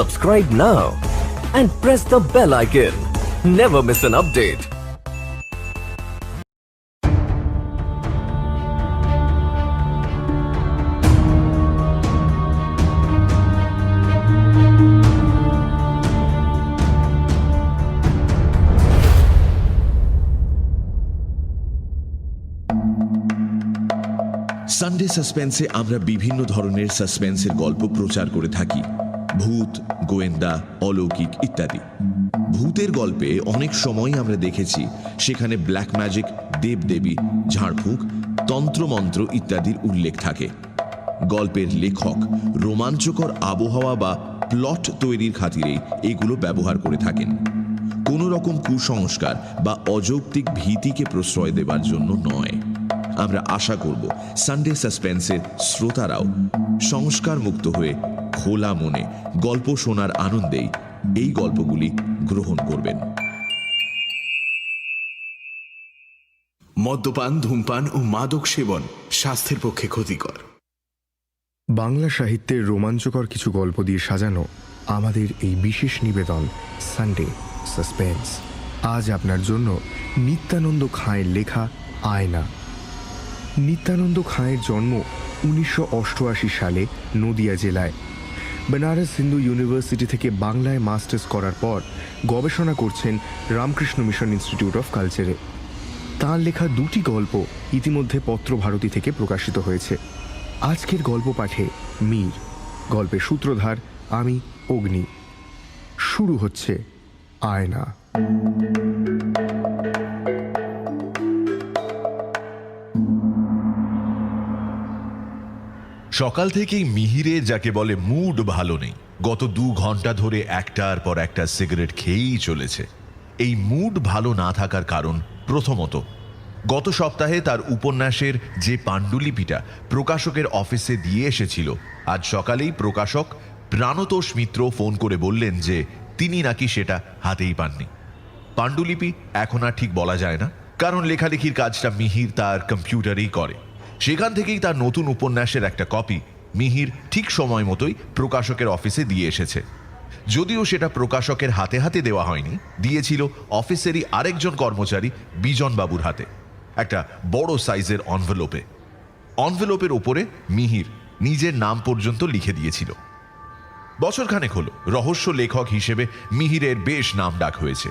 Subscribe now and press the bell icon. Never miss an update. Sunday সাসপেন্সে আমরা বিভিন্ন ধরনের সাসপেন্সের গল্প প্রচার করে থাকি। ভূত, গোয়েন্দা, অলৌকিক ইত্যাদি। ভূতের গল্পে অনেক সময় আমরা দেখেছি সেখানে ব্ল্যাক ম্যাজিক, দেবদেবী, ঝাড়ফুঁক, তন্ত্রমন্ত্র ইত্যাদির উল্লেখ থাকে। গল্পের লেখক রোমাঞ্চকর আবহাওয়া বা প্লট তৈরির খাতিরেই এগুলো ব্যবহার করে থাকেন, কোনো রকম কুসংস্কার বা অযৌক্তিক ভীতিকে প্রশ্রয় দেবার জন্য নয়। আমরা আশা করব সানডে সাসপেন্সের শ্রোতারাও সংস্কার মুক্ত হয়ে খোলা মনে গল্প শোনার আনন্দেই এই গল্পগুলি গ্রহণ করবেন। মদ্যপান, ধূমপান ও মাদক সেবন স্বাস্থ্যের পক্ষে ক্ষতিকর। বাংলা সাহিত্যের রোমাঞ্চকর কিছু গল্প দিয়ে সাজানো আমাদের এই বিশেষ নিবেদন সানডে সাসপেন্স। আজ আপনার জন্য নিত্যানন্দ খাঁয়ের লেখা আয়না। নিত্যানন্দ খাঁয়ের জন্ম 1988 সালে নদিয়া জেলায়। বেনারস হিন্দু ইউনিভার্সিটি থেকে বাংলায় মাস্টার্স করার পর গবেষণা করছেন রামকৃষ্ণ মিশন ইনস্টিটিউট অফ কালচারে। তাঁর লেখা দুটি গল্প ইতিমধ্যে পত্রভারতী থেকে প্রকাশিত হয়েছে। আজকের গল্প পাঠে মীর, গল্পের সূত্রধার আমি অগ্নি। শুরু হচ্ছে আয়না। সকাল থেকেই মিহিরের যাকে বলে মুড ভালো নেই। গত 2 ঘন্টা ধরে একটার পর একটা সিগারেট খেয়েই চলেছে। এই মুড ভালো না থাকার কারণ প্রথমত, গত সপ্তাহে তার উপন্যাসের যে পাণ্ডুলিপিটা প্রকাশকের অফিসে দিয়ে এসেছিল, আজ সকালেই প্রকাশক প্রাণতোষ মিত্র ফোন করে বললেন যে তিনি নাকি সেটা হাতেই পাননি। পাণ্ডুলিপি এখন আর ঠিক বলা যায় না, কারণ লেখালেখির কাজটা মিহির তার কম্পিউটারেই করে। সেখান থেকেই তার নতুন উপন্যাসের একটা কপি মিহির ঠিক সময় মতোই প্রকাশকের অফিসে দিয়ে এসেছে। যদিও সেটা প্রকাশকের হাতে হাতে দেওয়া হয়নি, দিয়েছিল অফিসেরই আরেকজন কর্মচারী বিজন বাবুর হাতে, একটা বড় সাইজের অনভেলপে। অনভেলপের ওপরে মিহির নিজের নাম পর্যন্ত লিখে দিয়েছিল। বছরখানেক হলো রহস্য লেখক হিসেবে মিহিরের বেশ নাম ডাক হয়েছে।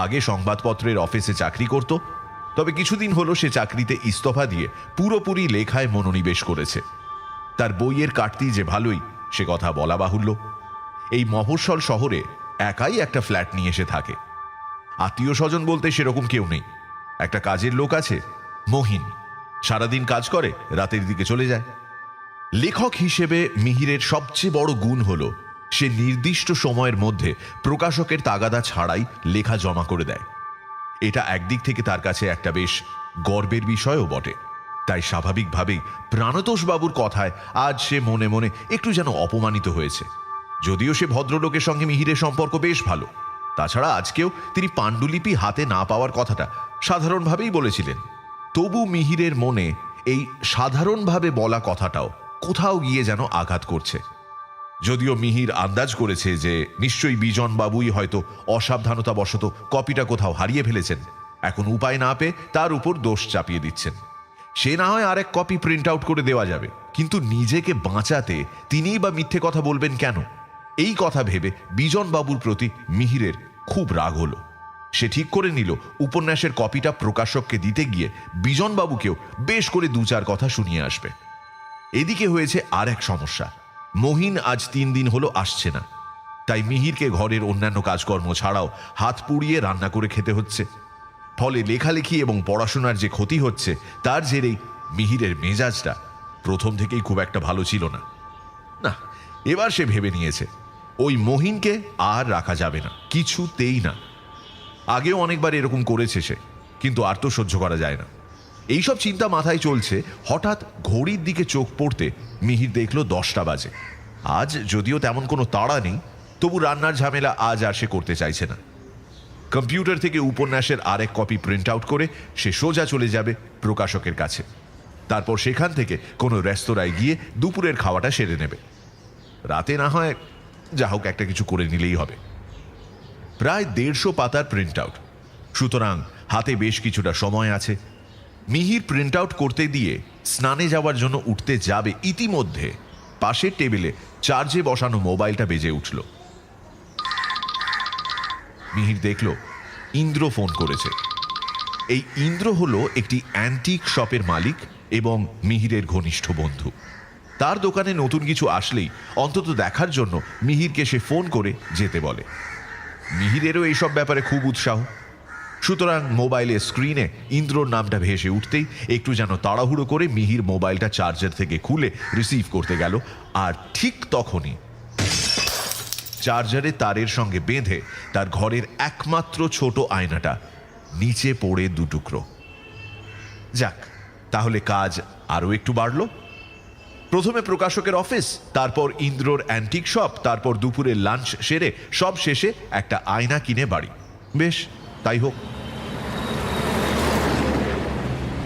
আগে সংবাদপত্রের অফিসে চাকরি করত, তবে কিছুদিন হলো সে চাকরিতে ইস্তফা দিয়ে পুরোপুরি লেখায় মনোনিবেশ করেছে। তার বইয়ের কাটতি যে ভালোই, সে কথা বলা বাহুল্য। এই মফস্বল শহরে একাই একটা ফ্ল্যাট নিয়ে এসে থাকে। আত্মীয় স্বজন বলতে সেরকম কেউ নেই। একটা কাজের লোক আছে, মহিন, সারাদিন কাজ করে, রাতের দিকে চলে যায়। লেখক হিসেবে মিহিরের সবচেয়ে বড় গুণ হলো সে নির্দিষ্ট সময়ের মধ্যে প্রকাশকের তাগাদা ছাড়াই লেখা জমা করে দেয়। এটা একদিক থেকে তার কাছে একটা বেশ গর্বের বিষয়ও বটে। তাই স্বাভাবিকভাবেই প্রাণতোষ বাবুর কথায় আজ সে মনে মনে একটু যেন অপমানিত হয়েছে। যদিও সে ভদ্রলোকের সঙ্গে মিহিরের সম্পর্ক বেশ ভালো, তাছাড়া আজকেও তিনি পাণ্ডুলিপি হাতে না পাওয়ার কথাটা সাধারণভাবেই বলেছিলেন। তবু মিহিরের মনে এই সাধারণভাবে বলা কথাটাও কোথাও গিয়ে যেন আঘাত করছে। যদিও মিহির আন্দাজ করেছে যে নিশ্চয়ই বিজন বাবুই হয়তো অসাবধানতাবশত কপিটা কোথাও হারিয়ে ফেলেছেন, এখন উপায় না পেয়ে তার উপর দোষ চাপিয়ে দিচ্ছেন। সে না হয় আরেক কপি প্রিন্ট আউট করে দেওয়া যাবে, কিন্তু নিজেকে বাঁচাতে তিনিই বা মিথ্যে কথা বলবেন কেন? এই কথা ভেবে বিজন বাবুর প্রতি মিহিরের খুব রাগ হলো। সে ঠিক করে নিল উপন্যাসের কপিটা প্রকাশককে দিতে গিয়ে বিজন বাবুকেও বেশ করে 2-4 কথা শুনিয়ে আসবে। এদিকে হয়েছে আর এক সমস্যা, মহিন আজ 3 দিন হলো আসছে না। তাই মিহিরকে ঘরের অন্যান্য কাজকর্ম ছাড়াও হাত পুড়িয়ে রান্না করে খেতে হচ্ছে। ফলে লেখালেখি এবং পড়াশোনার যে ক্ষতি হচ্ছে, তার জেরেই মিহিরের মেজাজটা প্রথম থেকেই খুব একটা ভালো ছিল না। না, এবার সে ভেবে নিয়েছে ওই মহিনকে আর রাখা যাবে না, কিছুতেই না। আগেও অনেকবার এরকম করেছে সে, কিন্তু আর তো সহ্য করা যায় না। এইসব চিন্তা মাথায় চলছে, হঠাৎ ঘড়ির দিকে চোখ পড়তে মিহির দেখল 10টা বাজে। আজ যদিও তেমন কোনো তাড়া নেই, তবু রান্নার ঝামেলা আজ আর সে করতে চাইছে না। কম্পিউটার থেকে উপন্যাসের আরেক কপি প্রিন্ট আউট করে সে সোজা চলে যাবে প্রকাশকের কাছে। তারপর সেখান থেকে কোনো রেস্তোরাঁয় গিয়ে দুপুরের খাওয়াটা সেরে নেবে। রাতে না হয় যা হোক একটা কিছু করে নিলেই হবে। প্রায় 150 পাতার প্রিন্ট আউট, সুতরাং হাতে বেশ কিছুটা সময় আছে। মিহির প্রিন্ট আউট করতে দিয়ে স্নানে যাওয়ার জন্য উঠতে যাবে, ইতিমধ্যে পাশের টেবিলে চার্জে বসানো মোবাইলটা বেজে উঠল। মিহির দেখল ইন্দ্র ফোন করেছে। এই ইন্দ্র হলো একটি অ্যান্টিক শপের মালিক এবং মিহিরের ঘনিষ্ঠ বন্ধু। তার দোকানে নতুন কিছু আসলেই অন্তত দেখার জন্য মিহিরকে সে ফোন করে যেতে বলে। মিহিরেরও এইসব ব্যাপারে খুব উৎসাহ, সুতরাং মোবাইলের স্ক্রিনে ইন্দ্রর নামটা ভেসে উঠতেই একটু যেন তাড়াহুড়ো করে মিহির মোবাইলটা চার্জার থেকে খুলে রিসিভ করতে গেল। আর ঠিক তখনই চার্জারে তারের সঙ্গে বেঁধে তার ঘরের একমাত্র ছোট আয়নাটা নিচে পড়ে দুটুকরো। যাক, তাহলে কাজ আরও একটু বাড়ল। প্রথমে প্রকাশকের অফিস, তারপর ইন্দ্রর অ্যান্টিক শপ, তারপর দুপুরের লাঞ্চ সেরে সব শেষে একটা আয়না কিনে বাড়ি। বেশ, তাই হোক।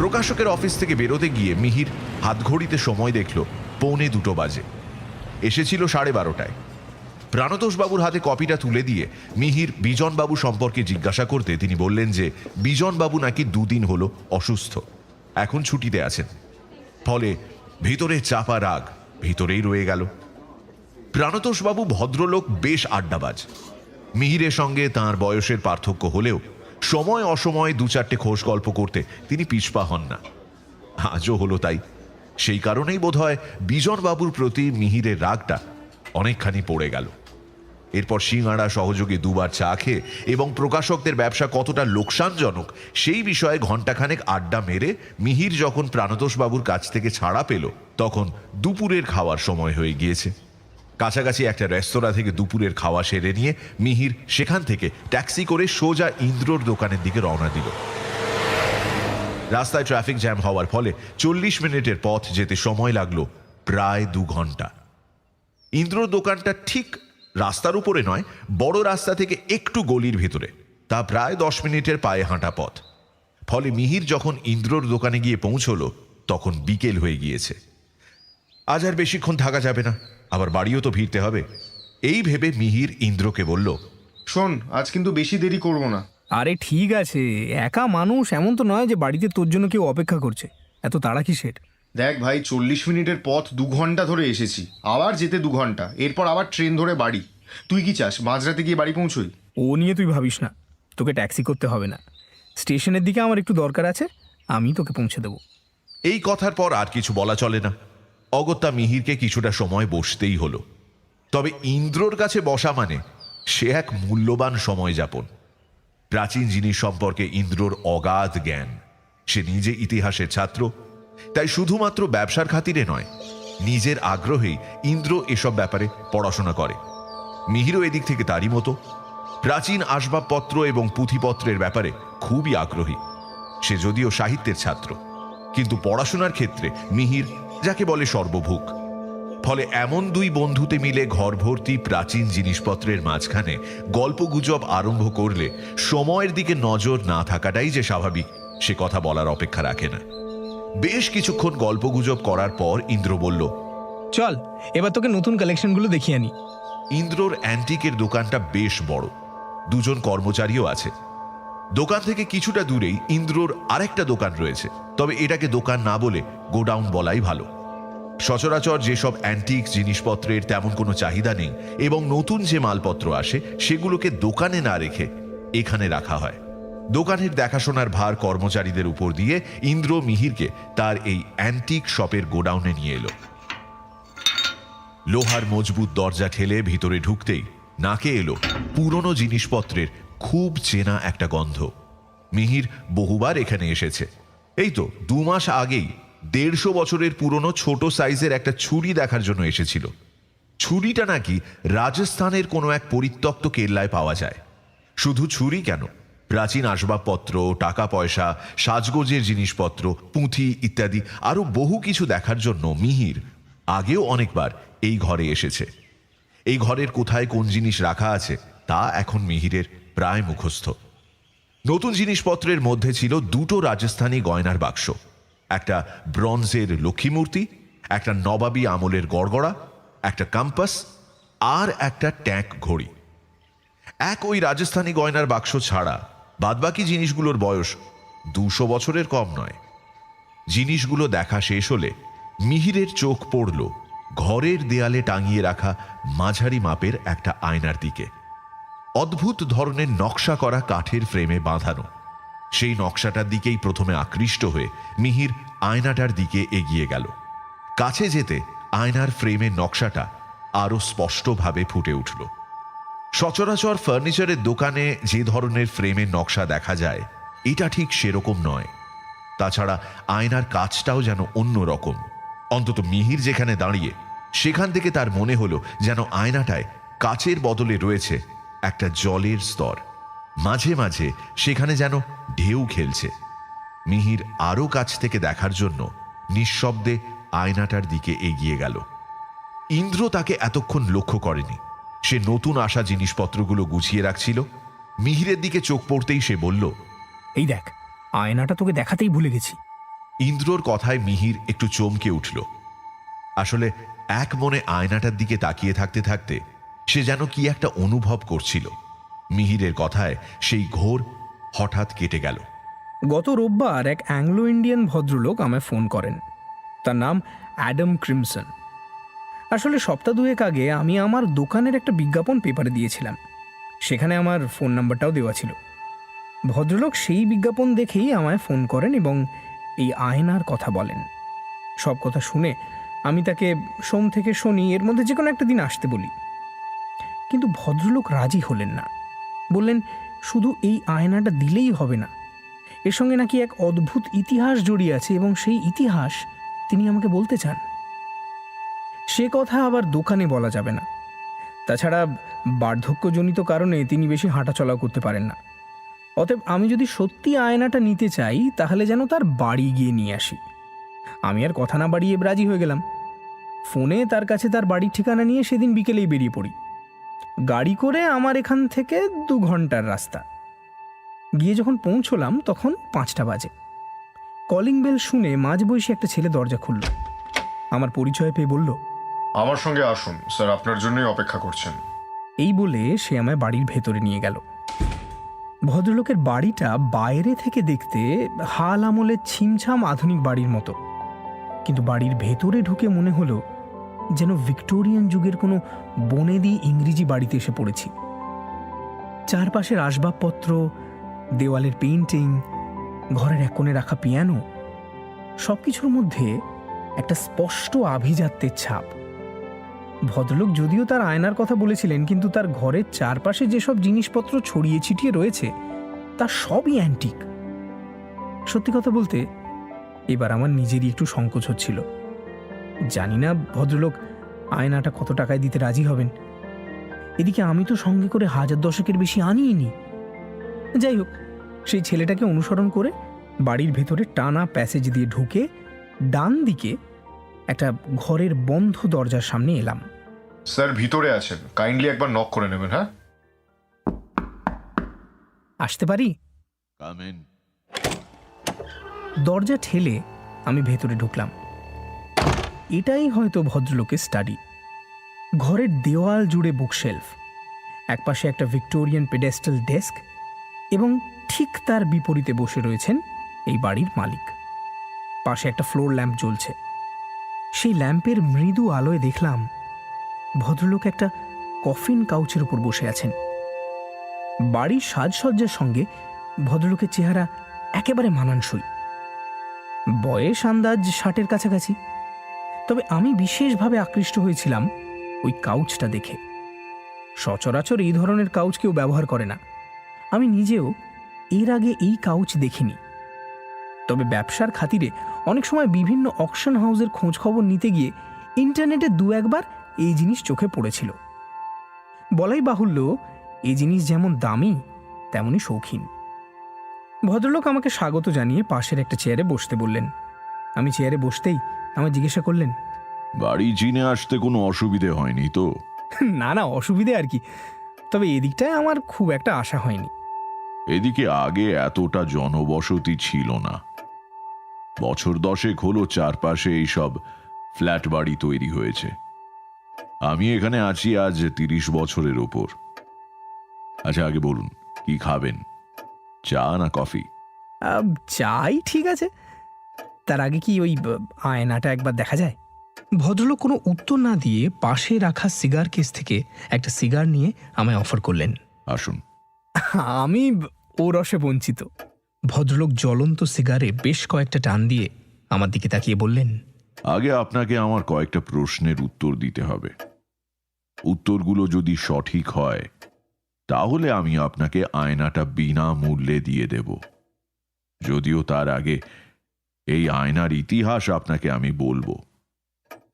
প্রকাশকের অফিস থেকে বেরোতে গিয়ে মিহির হাতঘড়িতে সময় দেখল 1:45 বাজে। এসেছিল 12:30টায়। প্রাণতোষবাবুর হাতে কপিটা তুলে দিয়ে মিহির বিজনবাবু সম্পর্কে জিজ্ঞাসা করতে তিনি বললেন যে বিজনবাবু নাকি 2 দিন হলো অসুস্থ, এখন ছুটিতে আছেন। ফলে ভিতরে চাপা রাগ ভিতরেই রয়ে গেল। প্রাণতোষবাবু ভদ্রলোক, বেশ আড্ডাবাজ। মিহিরের সঙ্গে তাঁর বয়সের পার্থক্য হলেও সময় অসময়ে 2-4টে খোশ গল্প করতে তিনি পিছপা হন না। আজও হলো তাই। সেই কারণেই বোধহয় বিজনবাবুর প্রতি মিহিরের রাগটা অনেকখানি পড়ে গেল। এরপর সিঙাড়া সহযোগে 2 বার চা খেয়ে এবং প্রকাশকদের ব্যবসা কতটা লোকসানজনক সেই বিষয়ে ঘণ্টাখানেক আড্ডা মেরে মিহির যখন প্রাণতোষবাবুর কাছ থেকে ছাড়া পেল, তখন দুপুরের খাওয়ার সময় হয়ে গিয়েছে। কাছাকাছি একটা রেস্তোরাঁ থেকে দুপুরের খাওয়া সেরে নিয়ে মিহির সেখান থেকে ট্যাক্সি করে সোজা ইন্দ্রর দোকানের দিকে রওনা দিল। রাস্তায় ট্রাফিক জ্যাম হওয়ার ফলে 40 মিনিটের পথ যেতে সময় লাগলো প্রায় 2 ঘন্টা। ইন্দ্রর দোকানটা ঠিক রাস্তার উপরে নয়, বড় রাস্তা থেকে একটু গলির ভিতরে, তা প্রায় 10 মিনিটের পায়ে হাঁটা পথ। ফলে মিহির যখন ইন্দ্রর দোকানে গিয়ে পৌঁছলো তখন বিকেল হয়ে গিয়েছে। আজ আর বেশিক্ষণ থাকা যাবে না, আবার বাড়িও তো ফিরতে হবে। এই ভেবে মিহির ইন্দ্রকে বলল, শোন, আজ কিন্তু বেশি দেরি করব না। আরে ঠিক আছে, একা মানুষ, এমন তো নয় যে বাড়িতে তোর জন্য কেউ অপেক্ষা করছে। এত তাড়া কিসের? দেখ ভাই, 40 মিনিটের পথ 2 ঘন্টা ধরে এসেছি, আবার যেতে 2 ঘন্টা, এরপর আবার ট্রেন ধরে বাড়ি। তুই কি চাস মাঝরাতে গিয়ে বাড়ি পৌঁছই? ও নিয়ে তুই ভাবিস না, তোকে ট্যাক্সি করতে হবে না। স্টেশনের দিকে আমার একটু দরকার আছে, আমি তোকে পৌঁছে দেবো। এই কথার পর আর কিছু বলা চলে না। অগত্যা মিহিরকে কিছুটা সময় বসতেই হলো। তবে ইন্দ্রর কাছে বসা মানে সে এক মূল্যবান সময় যাপন। প্রাচীন জিনিস সম্পর্কে ইন্দ্রর অগাধ জ্ঞান। সে নিজে ইতিহাসের ছাত্র, তাই শুধুমাত্র ব্যবসার খাতিরে নয়, নিজের আগ্রহেই ইন্দ্র এসব ব্যাপারে পড়াশোনা করে। মিহিরও এদিক থেকে তারই মতো প্রাচীন আসবাবপত্র এবং পুঁথিপত্রের ব্যাপারে খুবই আগ্রহী। সে যদিও সাহিত্যের ছাত্র, কিন্তু পড়াশোনার ক্ষেত্রে মিহির যাকে বলে সর্বভুক। ফলে এমন 2 বন্ধুতে মিলে ঘর ভর্তি প্রাচীন জিনিসপত্রের মাঝখানে গল্পগুজব আরম্ভ করলে সময়ের দিকে নজর না থাকাটাই যে স্বাভাবিক সে কথা বলার অপেক্ষা রাখে না। বেশ কিছুক্ষণ গল্পগুজব করার পর ইন্দ্র বলল, চল এবার তোকে নতুন কালেকশনগুলো দেখিয়ে আনি। ইন্দ্রর অ্যান্টিকের দোকানটা বেশ বড়, 2 জন কর্মচারীও আছে। দোকান থেকে কিছুটা দূরেই ইন্দ্রর আরেকটা দোকান রয়েছে, তবে এটাকে দোকান না বলে গোডাউন বলাই ভালো। সচরাচর যেসব অ্যান্টিক জিনিসপত্রের তেমন কোনো চাহিদা নেই এবং নতুন যে মালপত্র আসে সেগুলোকে দোকানে না রেখে এখানে রাখা হয়। দোকানের দেখাশোনার ভার কর্মচারীদের উপর দিয়ে ইন্দ্র মিহিরকে তার এই অ্যান্টিক শপের গোডাউনে নিয়ে এলো। লোহার মজবুত দরজা ঠেলে ভিতরে ঢুকতেই নাকে এলো পুরনো জিনিসপত্রের খুব চেনা একটা গন্ধ। মিহির বহুবার এখানে এসেছে। এই তো 2 মাস আগেই 150 বছরের পুরনো ছোট সাইজের একটা ছুরি দেখার জন্য এসেছিল। ছুরিটা নাকি রাজস্থানের কোনো এক পরিত্যক্ত কেল্লায় পাওয়া যায়। শুধু ছুরি কেন, প্রাচীন আসবাবপত্র, টাকা পয়সা, সাজগোজের জিনিসপত্র, পুঁথি ইত্যাদি আরো বহু কিছু দেখার জন্য মিহির আগেও অনেকবার এই ঘরে এসেছে। এই ঘরের কোথায় কোন জিনিস রাখা আছে তা এখন মিহিরের প্রায় মুখস্থ। নতুন জিনিসপত্রের মধ্যে ছিল 2টো রাজস্থানী গয়নার বাক্স, একটা ব্রোঞ্জের লক্ষ্মী মূর্তি, একটা নবাবী আমলের গড়গড়া, একটা কম্পাস আর একটা ট্যাঙ্ক ঘড়ি। এক ওই রাজস্থানী গয়নার বাক্স ছাড়া বাদবাকি জিনিসগুলোর বয়স 200 বছরের কম নয়। জিনিসগুলো দেখা শেষ হলে মিহিরের চোখ পড়ল ঘরের দেয়ালে টাঙিয়ে রাখা মাঝারি মাপের একটা আয়নার দিকে। অদ্ভুত ধরনের নকশা করা কাঠের ফ্রেমে বাঁধানো। সেই নকশাটার দিকেই প্রথমে আকৃষ্ট হয়ে মিহির আয়নাটার দিকে এগিয়ে গেল। কাছে যেতে আয়নার ফ্রেমের নকশাটা আরো স্পষ্টভাবে ফুটে উঠল। সচরাচর ফার্নিচারের দোকানে যে ধরনের ফ্রেমের নকশা দেখা যায় এটা ঠিক সেরকম নয়। তাছাড়া আয়নার কাজটাও যেন অন্য রকম। অন্তত মিহির যেখানে দাঁড়িয়ে সেখান থেকে তার মনে হলো যেন আয়নাটায় কাচের বদলে রয়েছে একটা জলের স্তর। মাঝে মাঝে সেখানে যেন ঢেউ খেলছে। মিহির আরো কাছ থেকে দেখার জন্য নিঃশব্দে আয়নাটার দিকে এগিয়ে গেল। ইন্দ্র তাকে এতক্ষণ লক্ষ্য করেনি। সে নতুন আসা জিনিসপত্রগুলো গুছিয়ে রাখছিল। মিহিরের দিকে চোখ পড়তেই সে বলল, এই দেখ, আয়নাটা তোকে দেখাতেই ভুলে গেছি। ইন্দ্রর কথায় মিহির একটু চমকে উঠল। আসলে এক মনে আয়নাটার দিকে তাকিয়ে থাকতে থাকতে সে যেন কি একটা অনুভব করছিল। মিহিরের কথায় সেই ঘোর হঠাৎ কেটে গেল। গত রোববার এক অ্যাংলো ইন্ডিয়ান ভদ্রলোক আমায় ফোন করেন। তার নাম অ্যাডাম ক্রিমসন। আসলে সপ্তাহ দুয়েক আগে আমি আমার দোকানের একটা বিজ্ঞাপন পেপারে দিয়েছিলাম। সেখানে আমার ফোন নাম্বারটাও দেওয়া ছিল। ভদ্রলোক সেই বিজ্ঞাপন দেখেই আমায় ফোন করেন এবং এই আয়নার কথা বলেন। সব কথা শুনে আমি তাকে সোম থেকে শনি এর মধ্যে যে কোনো একটা দিন আসতে বলি। কিন্তু ভদ্রলোক রাজি হলেন না। বললেন শুধু এই আয়নাটা দিলেই হবে না, এর সঙ্গে নাকি এক অদ্ভুত ইতিহাস জড়িয়ে আছে এবং সেই ইতিহাস তিনি আমাকে বলতে চান। সে কথা আবার দোকানে বলা যাবে না। তাছাড়া বার্ধক্যজনিত কারণে তিনি বেশি হাঁটাচলাও করতে পারেন না। অতএব আমি যদি সত্যি আয়নাটা নিতে চাই তাহলে যেন তার বাড়ি গিয়ে নিয়ে আসি। আমি আর কথা না বাড়িয়ে রাজি হয়ে গেলাম। ফোনে তার কাছে তার বাড়ির ঠিকানা নিয়ে সেদিন বিকেলেই বেরিয়ে পড়ি। গাড়ি করে আমার এখান থেকে 2 ঘন্টার রাস্তা। গিয়ে যখন পৌঁছলাম তখন 5টা বাজে। কলিং বেল শুনে মাঝবয়সী একটা ছেলে দরজা খুলল। আমার পরিচয় পেয়ে বলল, আমার সঙ্গে আসুন স্যার, আপনার জন্যই অপেক্ষা করছেন। এই বলে সে আমায় বাড়ির ভেতরে নিয়ে গেল। ভদ্রলোকের বাড়িটা বাইরে থেকে দেখতে হাল আমলের ছিমছাম আধুনিক বাড়ির মতো, কিন্তু বাড়ির ভেতরে ঢুকে মনে হলো যেন ভিক্টোরিয়ান যুগের কোনো বনেদি ইংরেজি বাড়িতে এসে পড়েছি। চারপাশের আসবাবপত্র, দেওয়ালের পেইন্টিং, ঘরের এক কোণে রাখা পিয়ানো, সবকিছুর মধ্যে একটা স্পষ্ট আভিজাত্যের ছাপ। ভদ্রলোক যদিও তার আয়নার কথা বলেছিলেন, কিন্তু তার ঘরের চারপাশে যেসব জিনিসপত্র ছড়িয়ে ছিটিয়ে রয়েছে তা সবই অ্যান্টিক। সত্যি কথা বলতে এবার আমার নিজেরই একটু সংকোচ হচ্ছিল। জানি না ভদ্রলোক আয়নাটা কত টাকায় দিতে রাজি হবেন। এদিকে আমি তো সঙ্গে করে 1000 বেশি আনিইনি। যাই হোক, সেই ছেলেটাকে অনুসরণ করে বাড়ির ভেতরে টানা প্যাসেজ দিয়ে ঢুকে ডান দিকে একটা ঘরের বন্ধ দরজার সামনে এলাম। স্যার ভিতরে আছেন, কাইন্ডলি একবার নক করে নেবেন। হ্যাঁ, আসতে পারি? দরজা ঠেলে আমি ভেতরে ঢুকলাম। এটাই হয়তো ভদ্রলোকের স্টাডি। ঘরের দেওয়াল জুড়ে বুকশেলফ, একপাশে একটা ভিক্টোরিয়ান পেডেস্টাল ডেস্ক এবং ঠিক তার বিপরীতে বসে রয়েছেন এই বাড়ির মালিক। পাশে একটা ফ্লোর ল্যাম্প জ্বলছে। সেই ল্যাম্পের মৃদু আলোয় দেখলাম ভদ্রলোক একটা কফিন কাউচের উপর বসে আছেন। বাড়ির সাজসজ্জার সঙ্গে ভদ্রলোকের চেহারা একেবারে মানানসই। বয়স আন্দাজ 60-এর কাছাকাছি। তবে আমি বিশেষভাবে আকৃষ্ট হয়েছিলাম ওই কাউচটা দেখে। সচরাচর এই ধরনের কাউচ কেউ ব্যবহার করে না। আমি নিজেও এর আগে এই কাউচ দেখিনি। তবে ব্যবসার খাতিরে অনেক সময় বিভিন্ন অকশন হাউসের খোঁজ খবর নিতে গিয়ে ইন্টারনেটে 2-1বার এই জিনিস চোখে পড়েছিল। বলাই বাহুল্য, এই জিনিস যেমন দামি তেমনই শৌখিন। ভদ্রলোক আমাকে স্বাগত জানিয়ে পাশের একটা চেয়ারে বসতে বললেন। আমি চেয়ারে বসতেই আমায় জিজ্ঞাসা করলেন, বাড়ি চিনে আসতে কোনো অসুবিধে হয়নি তো? না না, অসুবিধে আর কি। তবে এদিকটায় আমার খুব একটা আশা হয়নি। এদিকে আগে এতটা জনবসতি ছিল না। বছর 10 হলো চারপাশে এইসব ফ্ল্যাট বাড়ি তৈরি হয়েছে। আমি এখানে আছি আজ 30 বছরের ওপর। আচ্ছা, আগে বলুন কি খাবেন, চা না কফি? চাই, ঠিক আছে। তার আগে কি ওই আয়নাটা একবার দেখা যায়? ভদ্রলোক কোনো উত্তর না দিয়ে পাশে রাখা সিগার কেস থেকে একটা সিগার নিয়ে আমায় অফার করলেন। আসুন। আমি ও রসে বঞ্চিত। ভদ্রলোক জ্বলন্ত সিগারে বেশ কয়েকটা টান দিয়ে আমার দিকে তাকিয়ে বললেন, আগে আপনাকে আমার কয়েকটা প্রশ্নের উত্তর দিতে হবে। উত্তরগুলো যদি সঠিক হয় তাহলে আমি আপনাকে আয়নাটা বিনামূল্যে দিয়ে দেব। যদিও তার আগে এই আয়নার ইতিহাস আপনাকে আমি বলবো।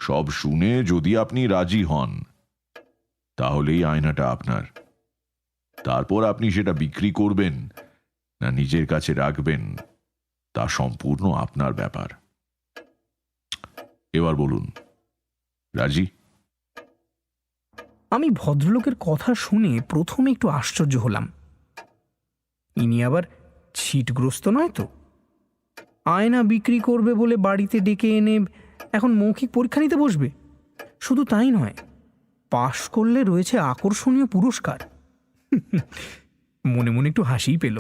সব শুনে যদি আপনি রাজি হন তাহলে এই আয়নাটা আপনার। তারপর আপনি সেটা বিক্রি করবেন না নিজের কাছে রাখবেন তা সম্পূর্ণ আপনার ব্যাপার। এবার বলুন, রাজি? আমি ভদ্রলোকের কথা শুনে প্রথমে একটু আশ্চর্য হলাম। ইনি আবার ছিটগ্রস্ত নয় তো? আয়না বিক্রি করবে বলে বাড়িতে ডেকে এনে এখন মৌখিক পরীক্ষা নিতে বসবে। শুধু তাই নয়, পাশ করলে রয়েছে আকর্ষণীয় পুরস্কার। মনে মনে একটু হাসিই পেল,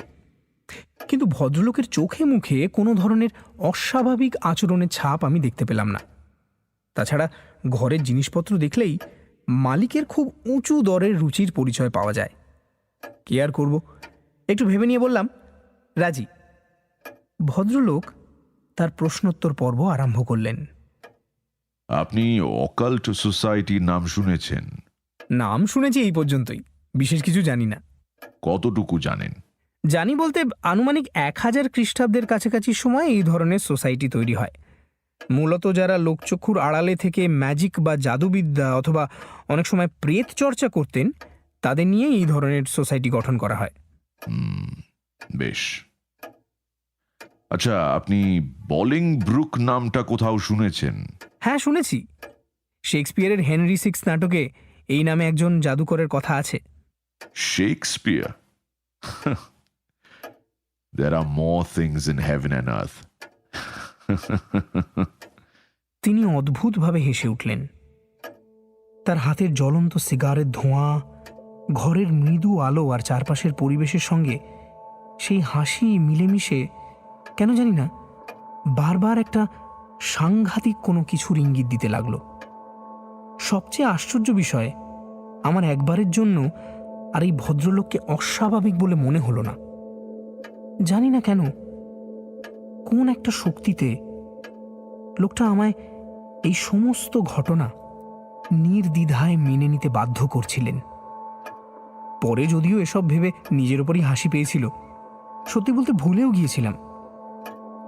কিন্তু ভদ্রলোকের চোখে মুখে কোনো ধরনের অস্বাভাবিক আচরণের ছাপ আমি দেখতে পেলাম না। তাছাড়া ঘরের জিনিসপত্র দেখলেই মালিকের খুব উঁচু দরের রুচির পরিচয় পাওয়া যায়। কি আর করব, একটু ভেবে নিয়ে বললাম, রাজি। ভদ্রলোক তার প্রশ্নোত্তর পর্ব আরম্ভ করলেন। আপনি অকাল্ট সোসাইটির নাম শুনেছেন? নাম শুনেছি এই পর্যন্তই, বিশেষ কিছু জানি না। কতটুকু জানেন? জানি বলতে আনুমানিক 1000 খ্রিস্টাব্দের কাছাকাছি সময় এই ধরনের সোসাইটি তৈরি হয়। মূলত যারা লোকচক্ষুর আড়ালে থেকে ম্যাজিক বা জাদুবিদ্যা অথবা অনেক সময় প্রেত চর্চা করতেন তাদের নিয়ে এই ধরনের সোসাইটি গঠন করা হয়। বেশ। আচ্ছা, আপনি বলিং ব্রুক নামটা কোথাও শুনেছেন? হ্যাঁ, শুনেছি। শেক্সপিয়ারের হেনরি সিক্স নাটকে এই নামে একজন জাদুকরের কথা আছে। Shakespeare? There are more things in heaven and earth. তিনি অদ্ভুতভাবে হেসে উঠলেন। তার হাতের জ্বলন্ত সিগারের ধোঁয়া, ঘরের মৃদু আলো আর চারপাশের পরিবেশের সঙ্গে সেই হাসি মিলেমিশে কেন জানি না বারবার একটা সাংঘাতিক কোনো কিছুর ইঙ্গিত দিতে লাগলো। সবচেয়ে আশ্চর্য বিষয়, আমার একবারের জন্য আর এই ভদ্রলোককে অস্বাভাবিক বলে মনে হলো না। জানি না কেন, কোন একটা শক্তিতে লোকটা আমায় এই সমস্ত ঘটনা নির্দ্বিধায় মেনে নিতে বাধ্য করছিলেন। পরে যদিও এসব ভেবে নিজের ওপরই হাসি পেয়েছিল, সত্যি বলতে ভুলেও গিয়েছিলাম।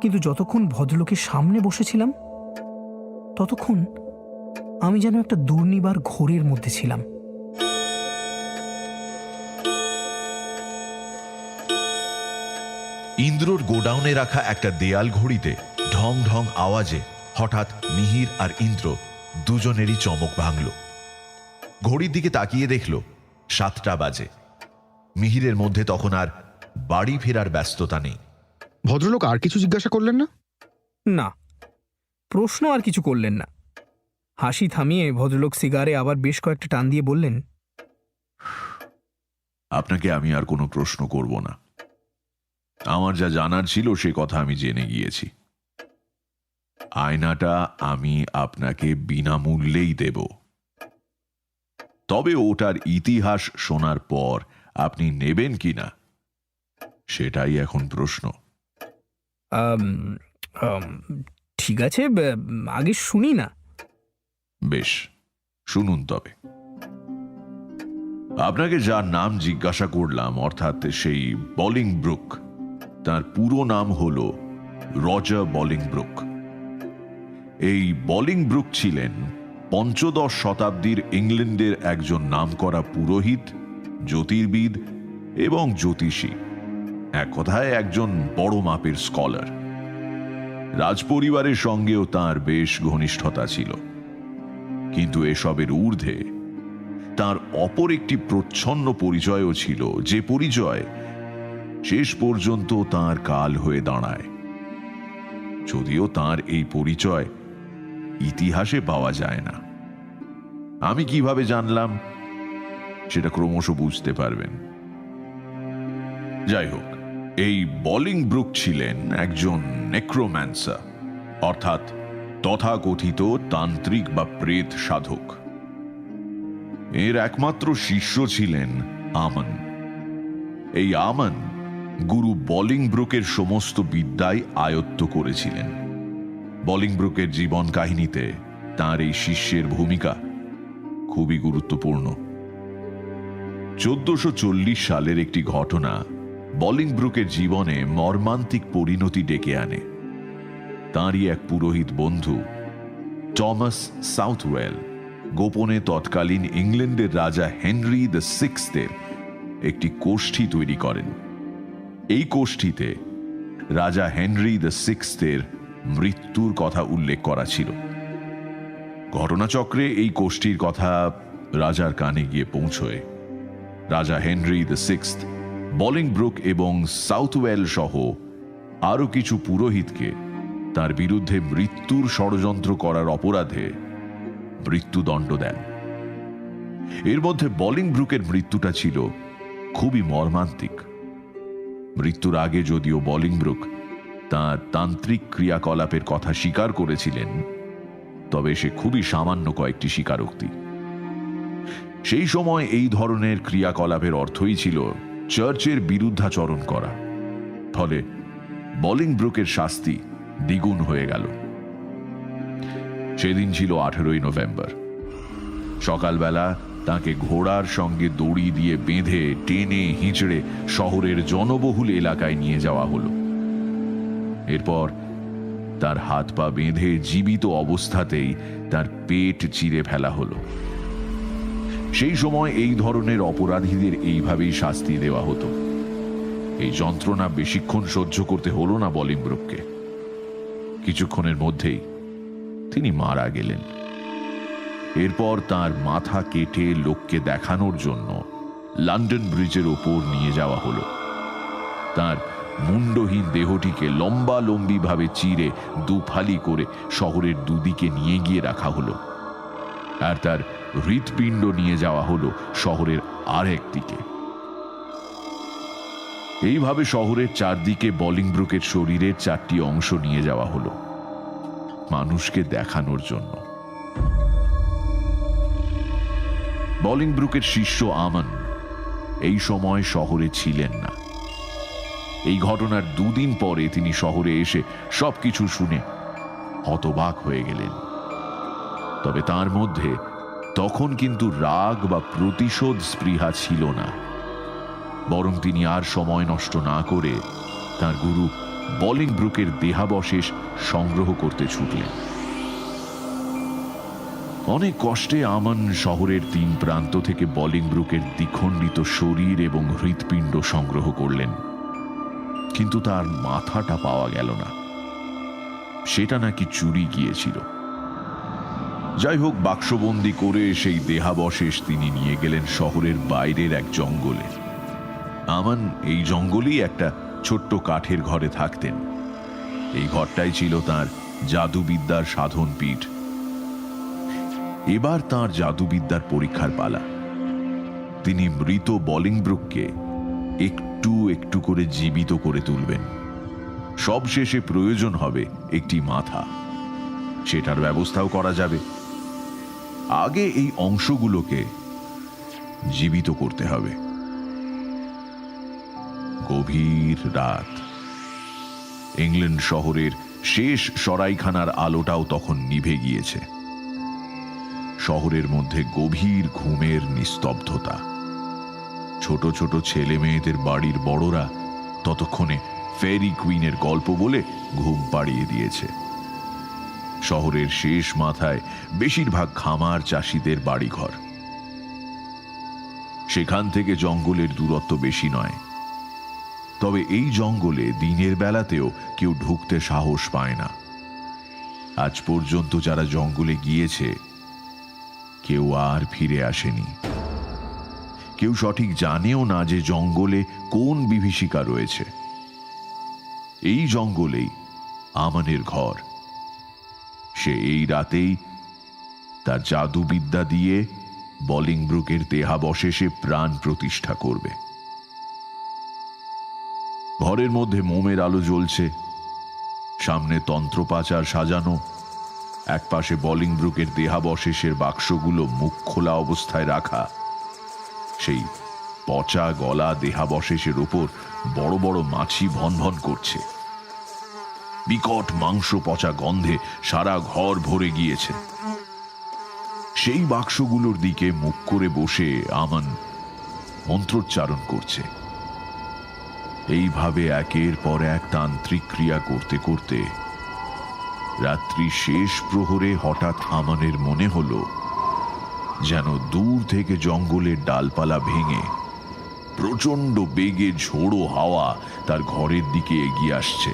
কিন্তু যতক্ষণ ভদ্রলোকের সামনে বসেছিলাম ততক্ষণ আমি যেন একটা দুর্নিবার ঘোরের মধ্যে ছিলাম। ইন্দ্রর গোডাউনে রাখা একটা দেয়াল ঘড়িতে ঢং ঢং আওয়াজে হঠাৎ মিহির আর ইন্দ্র দুজনেরই চমক ভাঙল। ঘড়ির দিকে তাকিয়ে দেখল 7টা বাজে। মিহিরের মধ্যে তখন আর বাড়ি ফেরার ব্যস্ততা নেই। ভদ্রলোক আর কিছু জিজ্ঞাসা করলেন না? না, প্রশ্ন আর কিছু করলেন না। হাসি থামিয়ে ভদ্রলোক সিগারে আবার বেশ কয়েকটা টান দিয়ে বললেন, আপনাকে আমি আর কোনো প্রশ্ন করব না। আমার যা জানার ছিল সে কথা আমি জেনে গিয়েছি। আয়নাটা আমি আপনাকে বিনামূল্যেই দেব। তবে ওটার ইতিহাস শোনার পর আপনি নেবেন কিনা সেটাই এখন প্রশ্ন। ঠিক আছে, আগে শুনি না। বেশ, শুনুন তবে। আপনাকে যার নাম জিজ্ঞাসা করলাম, অর্থাৎ সেই বলিংব্রুক, তার পুরো নাম হল রজার বলিংব্রুক। এই বলিংব্রুক ছিলেন 15 শতাব্দীর ইংল্যান্ডের একজন নামকরা পুরোহিত, জ্যোতির্বিদ এবং জ্যোতিষী। এক কথায় একজন বড় মাপের স্কলার। রাজপরিবারের সঙ্গেও তার বেশ ঘনিষ্ঠতা ছিল। কিন্তু এসবের ঊর্ধ্বে তার অপর একটি প্রচ্ছন্ন পরিচয়ও ছিল, যে পরিচয় শেষ পর্যন্ত তার কাল হয়ে দাঁড়ায়। যদিও তার এই পরিচয় ইতিহাসে পাওয়া যায় না। আমি কিভাবে জানলাম সেটা ক্রমশ বুঝতে পারবেন। যাই হোক, এই বলিংব্রুক ছিলেন একজন নেক্রোম্যান্সার, অর্থাৎ তথাকথিত তান্ত্রিক বা প্রেত সাধক। এর একমাত্র শিষ্য ছিলেন আমন। এই আমন গুরু বলিংব্রুকের সমস্ত বিদ্যাই আয়ত্ত করেছিলেন। বলিংব্রুকের জীবন কাহিনীতে তার এই শিষ্যের ভূমিকা খুবই গুরুত্বপূর্ণ। 1440 সালের একটি ঘটনা বলিংব্রুকের জীবনে মর্মান্তিক পরিণতি ডেকে আনে। তাঁরই এক পুরোহিত বন্ধু টমাস সাউথওয়েল গোপনে তৎকালীন ইংল্যান্ডের রাজা হেনরি দ্য সিক্সথের একটি কোষ্ঠী তৈরি করেন। এই কোষ্ঠীতে রাজা হেনরি দ্য সিক্সথের মৃত্যুর কথা উল্লেখ করা ছিল। ঘটনাচক্রে এই কোষ্ঠীর কথা রাজার কানে গিয়ে পৌঁছয়। রাজা হেনরি দ্য সিক্সথ বলিংব্রুক এবং সাউথওয়েল সহ আরো কিছু পুরোহিতকে তার বিরুদ্ধে মৃত্যুর ষড়যন্ত্র করার অপরাধে মৃত্যুদণ্ড দেন। এর মধ্যে বলিংব্রুকের মৃত্যুটা ছিল খুবই মর্মান্তিক। মৃত্যুর আগে যদিও বলিংব্রুক তাঁর তান্ত্রিক ক্রিয়াকলাপের কথা স্বীকার করেছিলেন, তবে সে খুবই সামান্য কয়েকটি স্বীকারোক্তি। সেই সময় এই ধরনের ক্রিয়াকলাপের অর্থই ছিল চার্চের বিরুদ্ধাচরণ করা। ফলে বলিংব্রুকের শাস্তি দ্বিগুণ হয়ে গেল। সেদিন ছিল 18 নভেম্বর। সকালবেলা তাকে ঘোড়ার সঙ্গে দড়ি দিয়ে বেঁধে টেনে হিঁচড়ে শহরের জনবহুল এলাকায় নিয়ে যাওয়া হলো। এরপর তার হাত পা বেঁধে জীবিত অবস্থাতেই তার পেট চিরে ফেলা হলো। সেই সময় এই ধরনের অপরাধীদের এইভাবেই শাস্তি দেওয়া হতো। এই যন্ত্রণা বেশিক্ষণ সহ্য করতে হলো না বলিংব্রুককে। কিছুক্ষণের মধ্যেই তিনি মারা গেলেন। এরপর তার মাথা কেটে লোককে দেখানোর জন্য লন্ডন ব্রিজের ওপর নিয়ে যাওয়া হলো। তার মুন্ডহীন দেহটিকে লম্বালম্বি ভাবে চিরে দুফালি করে শহরের দুদিকে নিয়ে গিয়ে রাখা হলো, আর তার হৃৎপিণ্ড নিয়ে যাওয়া হলো শহরের আরেক দিকে। এইভাবে শহরের চারদিকে বলিংব্রুকের শরীরের 4টি অংশ নিয়ে যাওয়া হলো মানুষকে দেখানোর জন্য। বলিংব্রুকের শিষ্য আমন এই সময় শহরে ছিলেন না। এই ঘটনার 2 দিন পরে তিনি শহরে এসে সবকিছু শুনে হতবাক হয়ে গেলেন। তবে তার মধ্যে তখন কিন্তু রাগ বা প্রতিশোধ স্পৃহা ছিল না। বরং তিনি আর সময় নষ্ট না করে তার গুরু বলিংব্রুকের দেহাবশেষ সংগ্রহ করতে ছুটলেন। অনেক কষ্টে আমন শহরের 3 প্রান্ত থেকে বলিংব্রুকের দ্বিখণ্ডিত শরীর এবং হৃৎপিণ্ড সংগ্রহ করলেন, কিন্তু তার মাথাটা পাওয়া গেল না। সেটা নাকি চুরি গিয়েছিল। যাই হোক, বাক্সবন্দি করে সেই দেহাবশেষ তিনি নিয়ে গেলেন শহরের বাইরের এক জঙ্গলে। আমন এই জঙ্গলেই একটা ছোট্ট কাঠের ঘরে থাকতেন। এই ঘরটাই ছিল তার জাদুবিদ্যার সাধন পীঠ। এবার তার জাদুবিদ্যার পরীক্ষার পালা। তিনি মৃত বলিংব্রুককে একটু একটু করে জীবিত করে তুলবেন। সবশেষে প্রয়োজন হবে একটি মাথা, সেটার ব্যবস্থাও করা যাবে। আগে এই অংশগুলোকে জীবিত করতে হবে। গভীর রাত। ইংল্যান্ড শহরের শেষ সরাইখানার আলোটাও তখন নিভে গিয়েছে। শহরের মধ্যে গভীর ঘুমের নিস্তব্ধতা। ছোট ছোট ছেলে মেয়েদের বাড়ির বড়রা ততক্ষণে ফেরি কুইনের গল্প বলে ঘুম পাড়িয়ে দিয়েছে। শহরের শেষ মাথায় বেশিরভাগ খামার চাষিদের বাড়িঘর। সেখান থেকে জঙ্গলের দূরত্ব বেশি নয়। তবে এই জঙ্গলে দিনের বেলাতেও কেউ ঢুকতে সাহস পায় না। আজ পর্যন্ত যারা জঙ্গলে গিয়েছে কেউ আর ফিরে আসেনি। কেউ সঠিক জানেও না যে জঙ্গলে কোন বিভীষিকা রয়েছে। এই জঙ্গলেই আমনের ঘর। সে এই রাতেই তার জাদুবিদ্যা দিয়ে বলিংব্রুকের দেহাবশেষে প্রাণ প্রতিষ্ঠা করবে। ঘরের মধ্যে মোমের আলো জ্বলছে, সামনে তন্ত্রপাচার সাজানো, একপাশে বলিংব্রুকের দেহাবশেষের বাক্সগুলো মুখ খোলা অবস্থায় রাখা। সেই পচা গলা দেহাবশেষের ওপর বড় বড় মাছি ভনভন করছে। বিকট মাংস পচা গন্ধে সারা ঘর ভরে গিয়েছে। সেই বাক্সগুলোর দিকে মুখ করে বসে আমান মন্ত্রোচ্চারণ করছে। এইভাবে একের পর এক তান্ত্রিক ক্রিয়া করতে করতে রাত্রি শেষ প্রহরে হঠাৎ আমানের মনে হলো যেন দূর থেকে জঙ্গলের ডালপালা ভেঙে প্রচন্ড বেগে ঝোড়ো হাওয়া তার ঘরের দিকে এগিয়ে আসছে।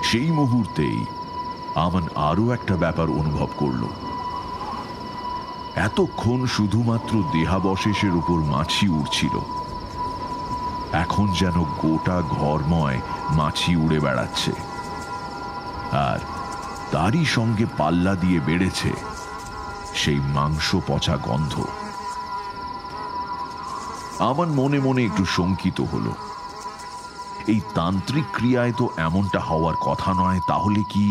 সেই মুহূর্তেই আমান আরো একটা ব্যাপার অনুভব করল। এতক্ষণ শুধুমাত্র দেহাবশেষের উপর মাছি উড়ছিল, এখন যেন গোটা ঘরময় মাছি উড়ে বেড়াচ্ছে, আর তারই সঙ্গে পাল্লা দিয়ে বেড়েছে সেই মাংস পচা গন্ধ। আমার মনে মনে একটু শঙ্কিত হলো। এই তান্ত্রিক ক্রিয়ায় তো এমনটা হওয়ার কথা নয়, তাহলে কি?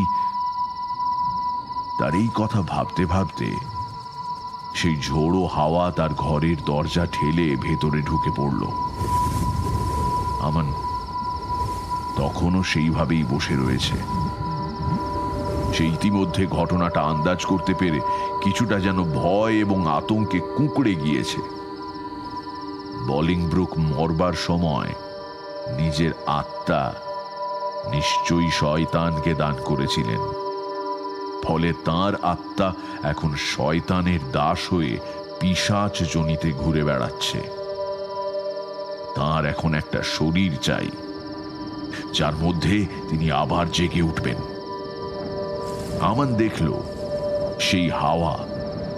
তার এই কথা ভাবতে ভাবতে সেই ঝোড়ো হাওয়া তার ঘরের দরজা ঠেলে ভেতরে ঢুকে পড়ল। আমান তখনও সেইভাবেই বসে রয়েছে। সে ইতিমধ্যে ঘটনাটা আন্দাজ করতে পেরে কিছুটা যেন ভয় এবং আতঙ্কে কুঁকড়ে গিয়েছে। বলিংব্রুক মরবার সময় নিজের আত্মা নিশ্চয়ই শয়তানকে দান করেছিলেন, ফলে তার আত্মা এখন শয়তানের দাস হয়ে পিশাচ জনিতে ঘুরে বেড়াচ্ছে। তার এখন একটা শরীর চাই, যার মধ্যে তিনি আবার জেগে উঠবেন। আমান দেখল সেই হাওয়া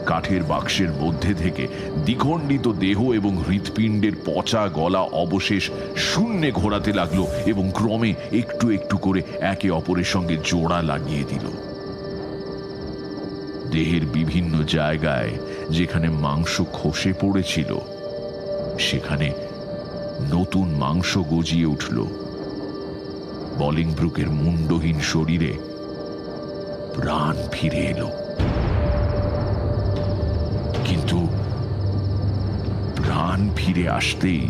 কাঠের বাক্সের মধ্যে থেকে দ্বিখণ্ডিত দেহ এবং হৃৎপিণ্ডের পচা গলা অবশেষ শূন্যে ঘোরাতে লাগলো এবং ক্রমে একটু একটু করে একে অপরের সঙ্গে জোড়া লাগিয়ে দিল। দেহের বিভিন্ন জায়গায় যেখানে মাংস খসে পড়েছিল সেখানে নতুন মাংস গজিয়ে উঠল। বলিংব্রুকের মুন্ডহীন শরীরে প্রাণ ফিরে এলো, কিন্তু প্রাণ ফিরে আসতেই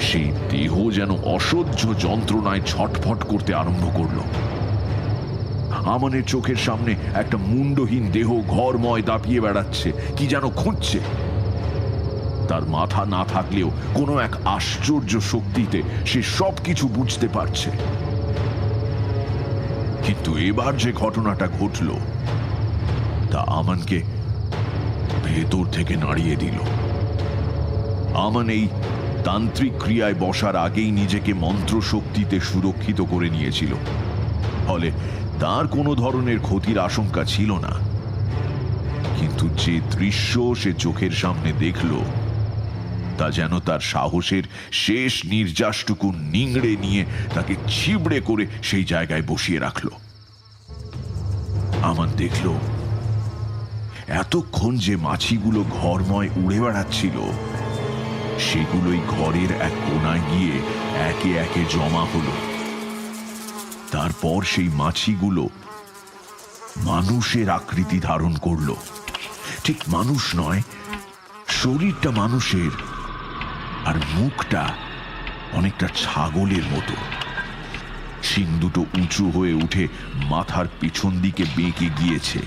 সেই দেহ যেন অসহ্য যন্ত্রণায় ছটফট করতে আরম্ভ করলো। আমানের চোখের সামনে একটা মুন্ডহীন দেহ ঘরময় দাপিয়ে বেড়াচ্ছে, কি যেন খুঁজছে। তার মাথা না থাকলেও কোনো এক আশ্চর্য শক্তিতে সে সবকিছু বুঝতে পারছে। কিন্তু এবার যে ঘটনাটা ঘটল তা আমানকে ভেতর থেকে নাড়িয়ে দিল। আমান এই তান্ত্রিক ক্রিয়ায় বসার আগেই নিজেকে মন্ত্র শক্তিতে সুরক্ষিত করে নিয়েছিল, ফলে তার কোনো ধরনের ক্ষতির আশঙ্কা ছিল না। কিন্তু যে দৃশ্য সে চোখের সামনে দেখল তা যেন তার সাহসের শেষ নির্যাসটুকু নিংড়ে নিয়ে তাকে ছিবড়ে করে সেই জায়গায় বসিয়ে রাখল। আমান দেখল এতক্ষণ যে মাছিগুলো ঘরময় উড়ে বেড়াচ্ছিল সেগুলোই ঘরের এক কোণায় গিয়ে একে একে জমা হলো। তারপর সেই মাছিগুলো মানুষের আকৃতি ধারণ করলো। ঠিক মানুষ নয়, শরীরটা মানুষের, আর মুখটা অনেকটা ছাগলের মতো। শিং দুটো উঁচু হয়ে উঠে মাথার পিছন দিকে বেঁকে গিয়েছে।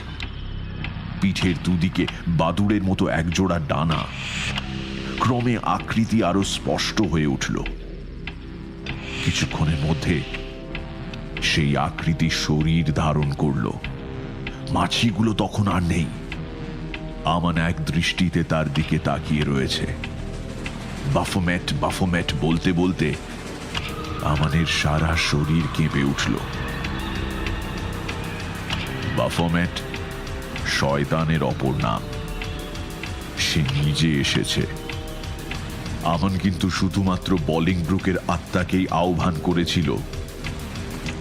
পিঠের দুদিকে বাদুড়ের মতো একজোড়া ডানা। ক্রমে আকৃতি আরো স্পষ্ট হয়ে উঠল। কিছুক্ষণের মধ্যে সেই আকৃতি শরীর ধারণ করল। মাছিগুলো তখন আর নেই। আমান এক দৃষ্টিতে তার দিকে তাকিয়ে রয়েছে। বাফোমেট বাফোমেট বলতে বলতে আমানের সারা শরীর কেঁপে উঠল। বাফোমেট শয়তানের অপর নাম। সে নিজে এসেছে। আমান কিন্তু শুধুমাত্র বলিংব্রুকের আত্মাকেই আহ্বান করেছিল,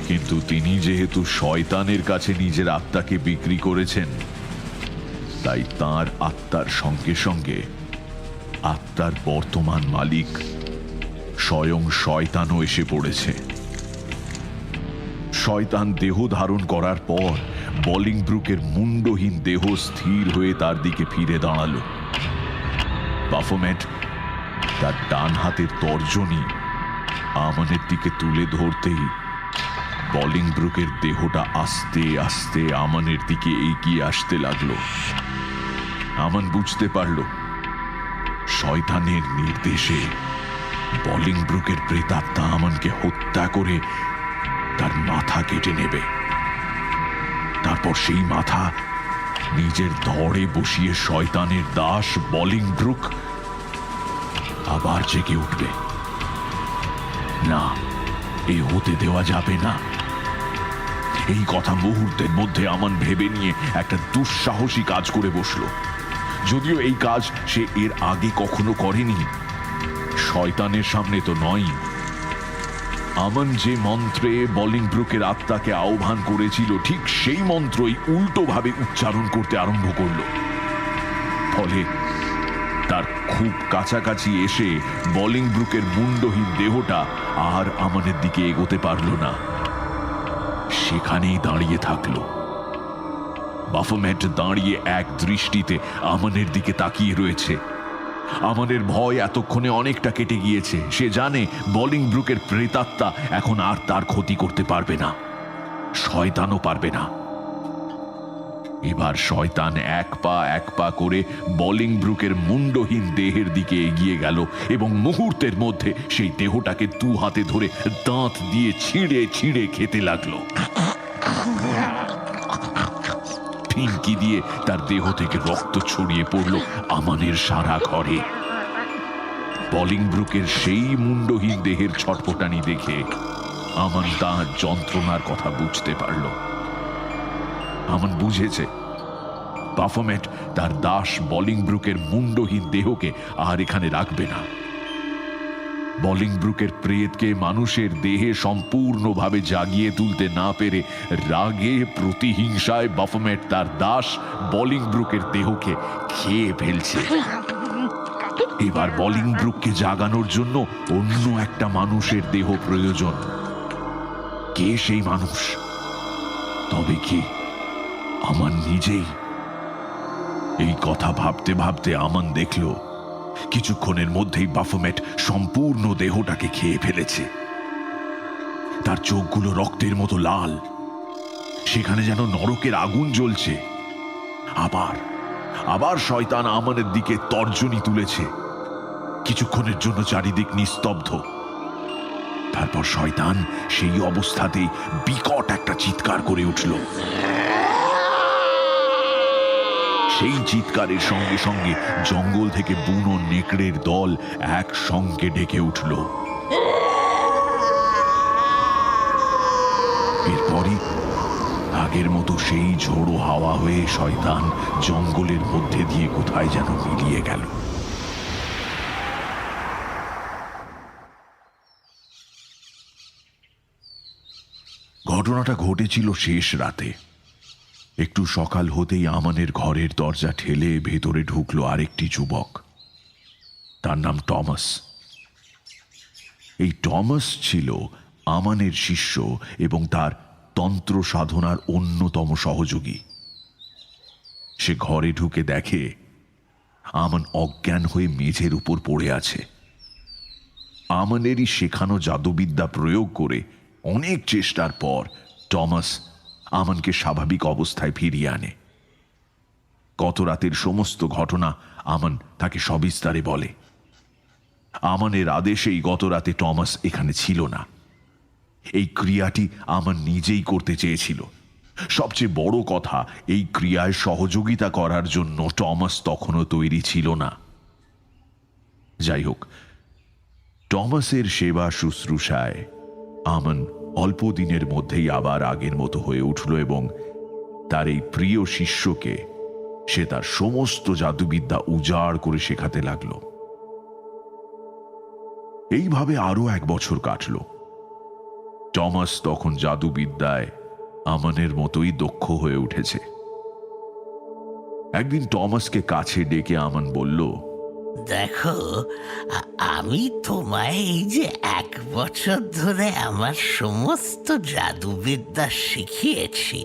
কিন্তু তিনি যেহেতু শয়তানের কাছে নিজের আত্মাকে বিক্রি করেছেন তাই তার আত্মার সঙ্গে সঙ্গে আত্মার বর্তমান মালিক স্বয়ং শয়তানও এসে পড়েছে। শয়তান দেহ ধারণ করার পর বলিংব্রুকের মুন্ডহীন দেহ স্থির হয়ে তার দিকে ফিরে দাঁড়ালো। বাফোমেট তার ডান হাতের তর্জনী আমানের দিকে তুলে ধরতেই বলিংব্রুকের দেহটা আস্তে আস্তে আমানের দিকে এগিয়ে আসতে লাগলো। আমান বুঝতে পারল শয়তানের নির্দেশে বলিংব্রুকের প্রেতাত্মা আমানকে হত্যা করে তার মাথা কেটে নেবে। তারপর সেই মাথা নিজের ধড়ে বসিয়ে শয়তানের দাস বলিংব্রুক আবার জেগে উঠবে। না, এ হতে দেওয়া যাবে না। এই কথা মুহূর্তের মধ্যে আমান ভেবে নিয়ে একটা দুঃসাহসী কাজ করে বসলো। যদিও এই কাজ সে এর আগে কখনো করেনি। শয়তানের সামনে তো নয়। আমান যে মন্ত্রে বলিংব্রুকের আত্মাকে আহ্বান করেছিল ঠিক সেই মন্ত্রই উল্টোভাবে উচ্চারণ করতে আরম্ভ করল। ফলে তার খুব কাছাকাছি এসে বলিংব্রুকের মুন্ডহীন দেহটা আর আমানের দিকে এগোতে পারল না, সেখানেই দাঁড়িয়ে থাকল। বাফোমেট দাঁড়িয়ে এক দৃষ্টিতে আমানের দিকে তাকিয়ে রয়েছে। আমানের ভয় এতক্ষণে অনেকটা কেটে গিয়েছে। সে জানে বলিংব্রুকের প্রেতাত্মা এখন আর তার ক্ষতি করতে পারবে না, শয়তানও পারবে না। এবার শয়তান এক পা করে বলিংব্রুকের মুন্ডহীন দেহের দিকে এগিয়ে গেল এবং মুহূর্তের মধ্যে সেই দেহটাকে দু হাতে ধরে দাঁত দিয়ে ছিঁড়ে ছিঁড়ে খেতে লাগলো। ফিনকি দিয়ে তার দেহ থেকে রক্ত ছড়িয়ে পড়ল আমানের সারা ঘরে। বলিংব্রুকের সেই মুন্ডহীন দেহের ছটফটানি দেখে আমান তার যন্ত্রণার কথা বুঝতে পারল। আমান বুঝেছে বাফোমেট তার দাস বলিংব্রুকের মুন্ডহীন দেহকে আর এখানে রাখবে না। বলিংব্রুকের প্রেতকে মানুষের দেহে সম্পূর্ণভাবে জাগিয়ে তুলতে না পেরে রাগে প্রতিহিংসায় বাফোমেট তার দাস বলিংব্রুকের দেহকে খেয়ে ফেলছে। এবার বলিংব্রুককে জাগানোর জন্য অন্য একটা মানুষের দেহ প্রয়োজন। কে সেই মানুষ? তবে কি আমান নিজেই? এই কথা ভাবতে ভাবতে আমান দেখল কিছুক্ষণের মধ্যেই বাফোমেট সম্পূর্ণ দেহটাকে খেয়ে ফেলেছে। তার চোখগুলো রক্তের মতো লাল, সেখানে যেন নরকের আগুন জ্বলছে। আবার শয়তান আমানের দিকে তর্জনী তুলেছে। কিছুক্ষণের জন্য চারিদিক নিস্তব্ধ। তারপর শয়তান সেই অবস্থাতেই বিকট একটা চিৎকার করে উঠল। সেই চিৎকারের সঙ্গে সঙ্গে জঙ্গল থেকে বুনো নেকড়ের দল একসঙ্গে ডেকে উঠল। এরপরই আগের মতো সেই ঝোড়ো হাওয়া হয়ে শয়তান জঙ্গলের মধ্যে দিয়ে কোথায় যেন মিলিয়ে গেল। ঘটনাটা ঘটেছিল শেষ রাতে। একটু সকাল হতেই আমানের ঘরের দরজা ঠেলে ভেতরে ঢুকলো আরেকটি যুবক। তার নাম টমাস। এই টমাস ছিল আমানের শিষ্য এবং তার তন্ত্র সাধনার অন্যতম সহযোগী। সে ঘরে ঢুকে দেখে আমান অজ্ঞান হয়ে মেঝের উপর পড়ে আছে। আমানেরই শেখানো জাদুবিদ্যা প্রয়োগ করে অনেক চেষ্টার পর টমাস আমানকে স্বাভাবিক অবস্থায় ফিরিয়ে আনে। গত রাতের সমস্ত ঘটনা আমান তাকে সবিস্তারে বলে। আমানের আদেশেই গত রাতে টমাস এখানে ছিল না। এই ক্রিয়াটি আমান নিজেই করতে চেয়েছিল। সবচেয়ে বড় কথা, এই ক্রিয়ায় সহযোগিতা করার জন্য টমাস তখনও তৈরি ছিল না। যাই হোক, টমাসের সেবা শুশ্রূষায় আমান অল্প দিনের মধ্যেই আবার আগের মতো হয়ে উঠল এবং তার এই প্রিয় শিষ্যকে সে তার সমস্ত জাদুবিদ্যা উজাড় করে শেখাতে লাগল। এইভাবে আরো 1 বছর কাটল। টমাস তখন জাদুবিদ্যায় আমানের মতোই দক্ষ হয়ে উঠেছে। একদিন টমাসকে কাছে ডেকে আমান বলল, দেখো, আমি তোমায় এই যে 1 বছর ধরে আমার সমস্ত জাদুবিদ্যা শিখিয়েছি,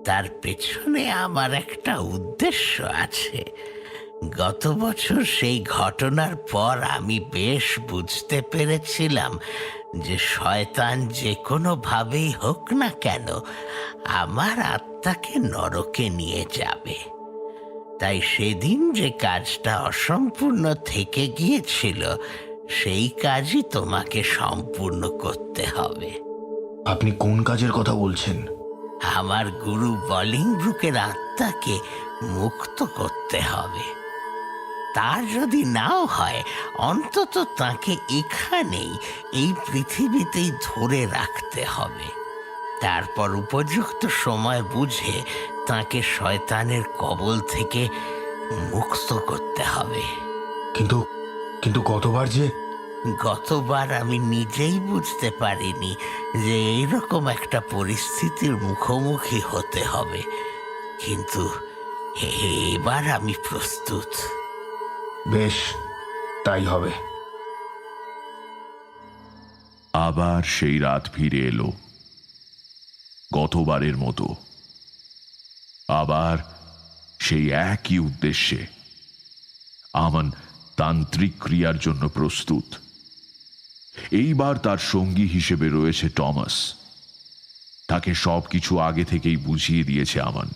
তার পেছনে আমার একটা উদ্দেশ্য আছে। গত বছর সেই ঘটনার পর আমি বেশ বুঝতে পেরেছিলাম যে শয়তান যে কোনোভাবেই হোক না কেন আমার আত্মাকে নরকে নিয়ে যাবে। তাই সেদিন যে কাজটা অসম্পূর্ণ থেকে গিয়েছিল সেই কাজই তোমাকে সম্পূর্ণ করতে হবে। আপনি কোন কাজের কথা বলছেন? আমার গুরু বলিংব্রুকের আত্মাকে মুক্ত করতে হবে। তা যদি নাও হয়, অন্তত তাকে এখানেই, এই পৃথিবীতেই ধরে রাখতে হবে। তারপর উপযুক্ত সময় বুঝে তাকে শয়তানের কবল থেকে মুক্ত করতে হবে। কিন্তু গতবার আমি নিজেই বুঝতে পারিনি যে এইরকম একটা পরিস্থিতির মুখোমুখি হতে হবে, কিন্তু এবার আমি প্রস্তুত। বেশ, তাই হবে। আবার সেই রাত ফিরে এলো, গতবারের মতো। আবার সেই একই উদ্দেশ্যে। আমান তান্ত্রিক ক্রিয়ার জন্য প্রস্তুত। এইবার তার সঙ্গী হিসেবে রয়েছে টমাস। তাকে সবকিছু আগে থেকেই বুঝিয়ে দিয়েছে আমান।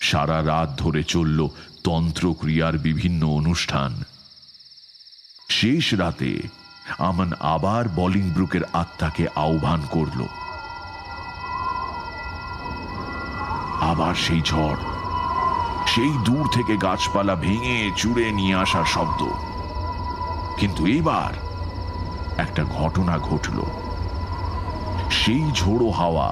সারা রাত ধরে চলল তন্ত্রক্রিয়ার বিভিন্ন অনুষ্ঠান। শেষ রাতে আমান আবার বলিংব্রুকের আত্মাকে আহ্বান করল। আবার সেই ঝড়, সেই দূর থেকে গাছপালা ভেঙে চুড়ে নিয়ে আসার শব্দ। কিন্তু এবার একটা ঘটনা ঘটল। সেই ঝোড়ো হাওয়া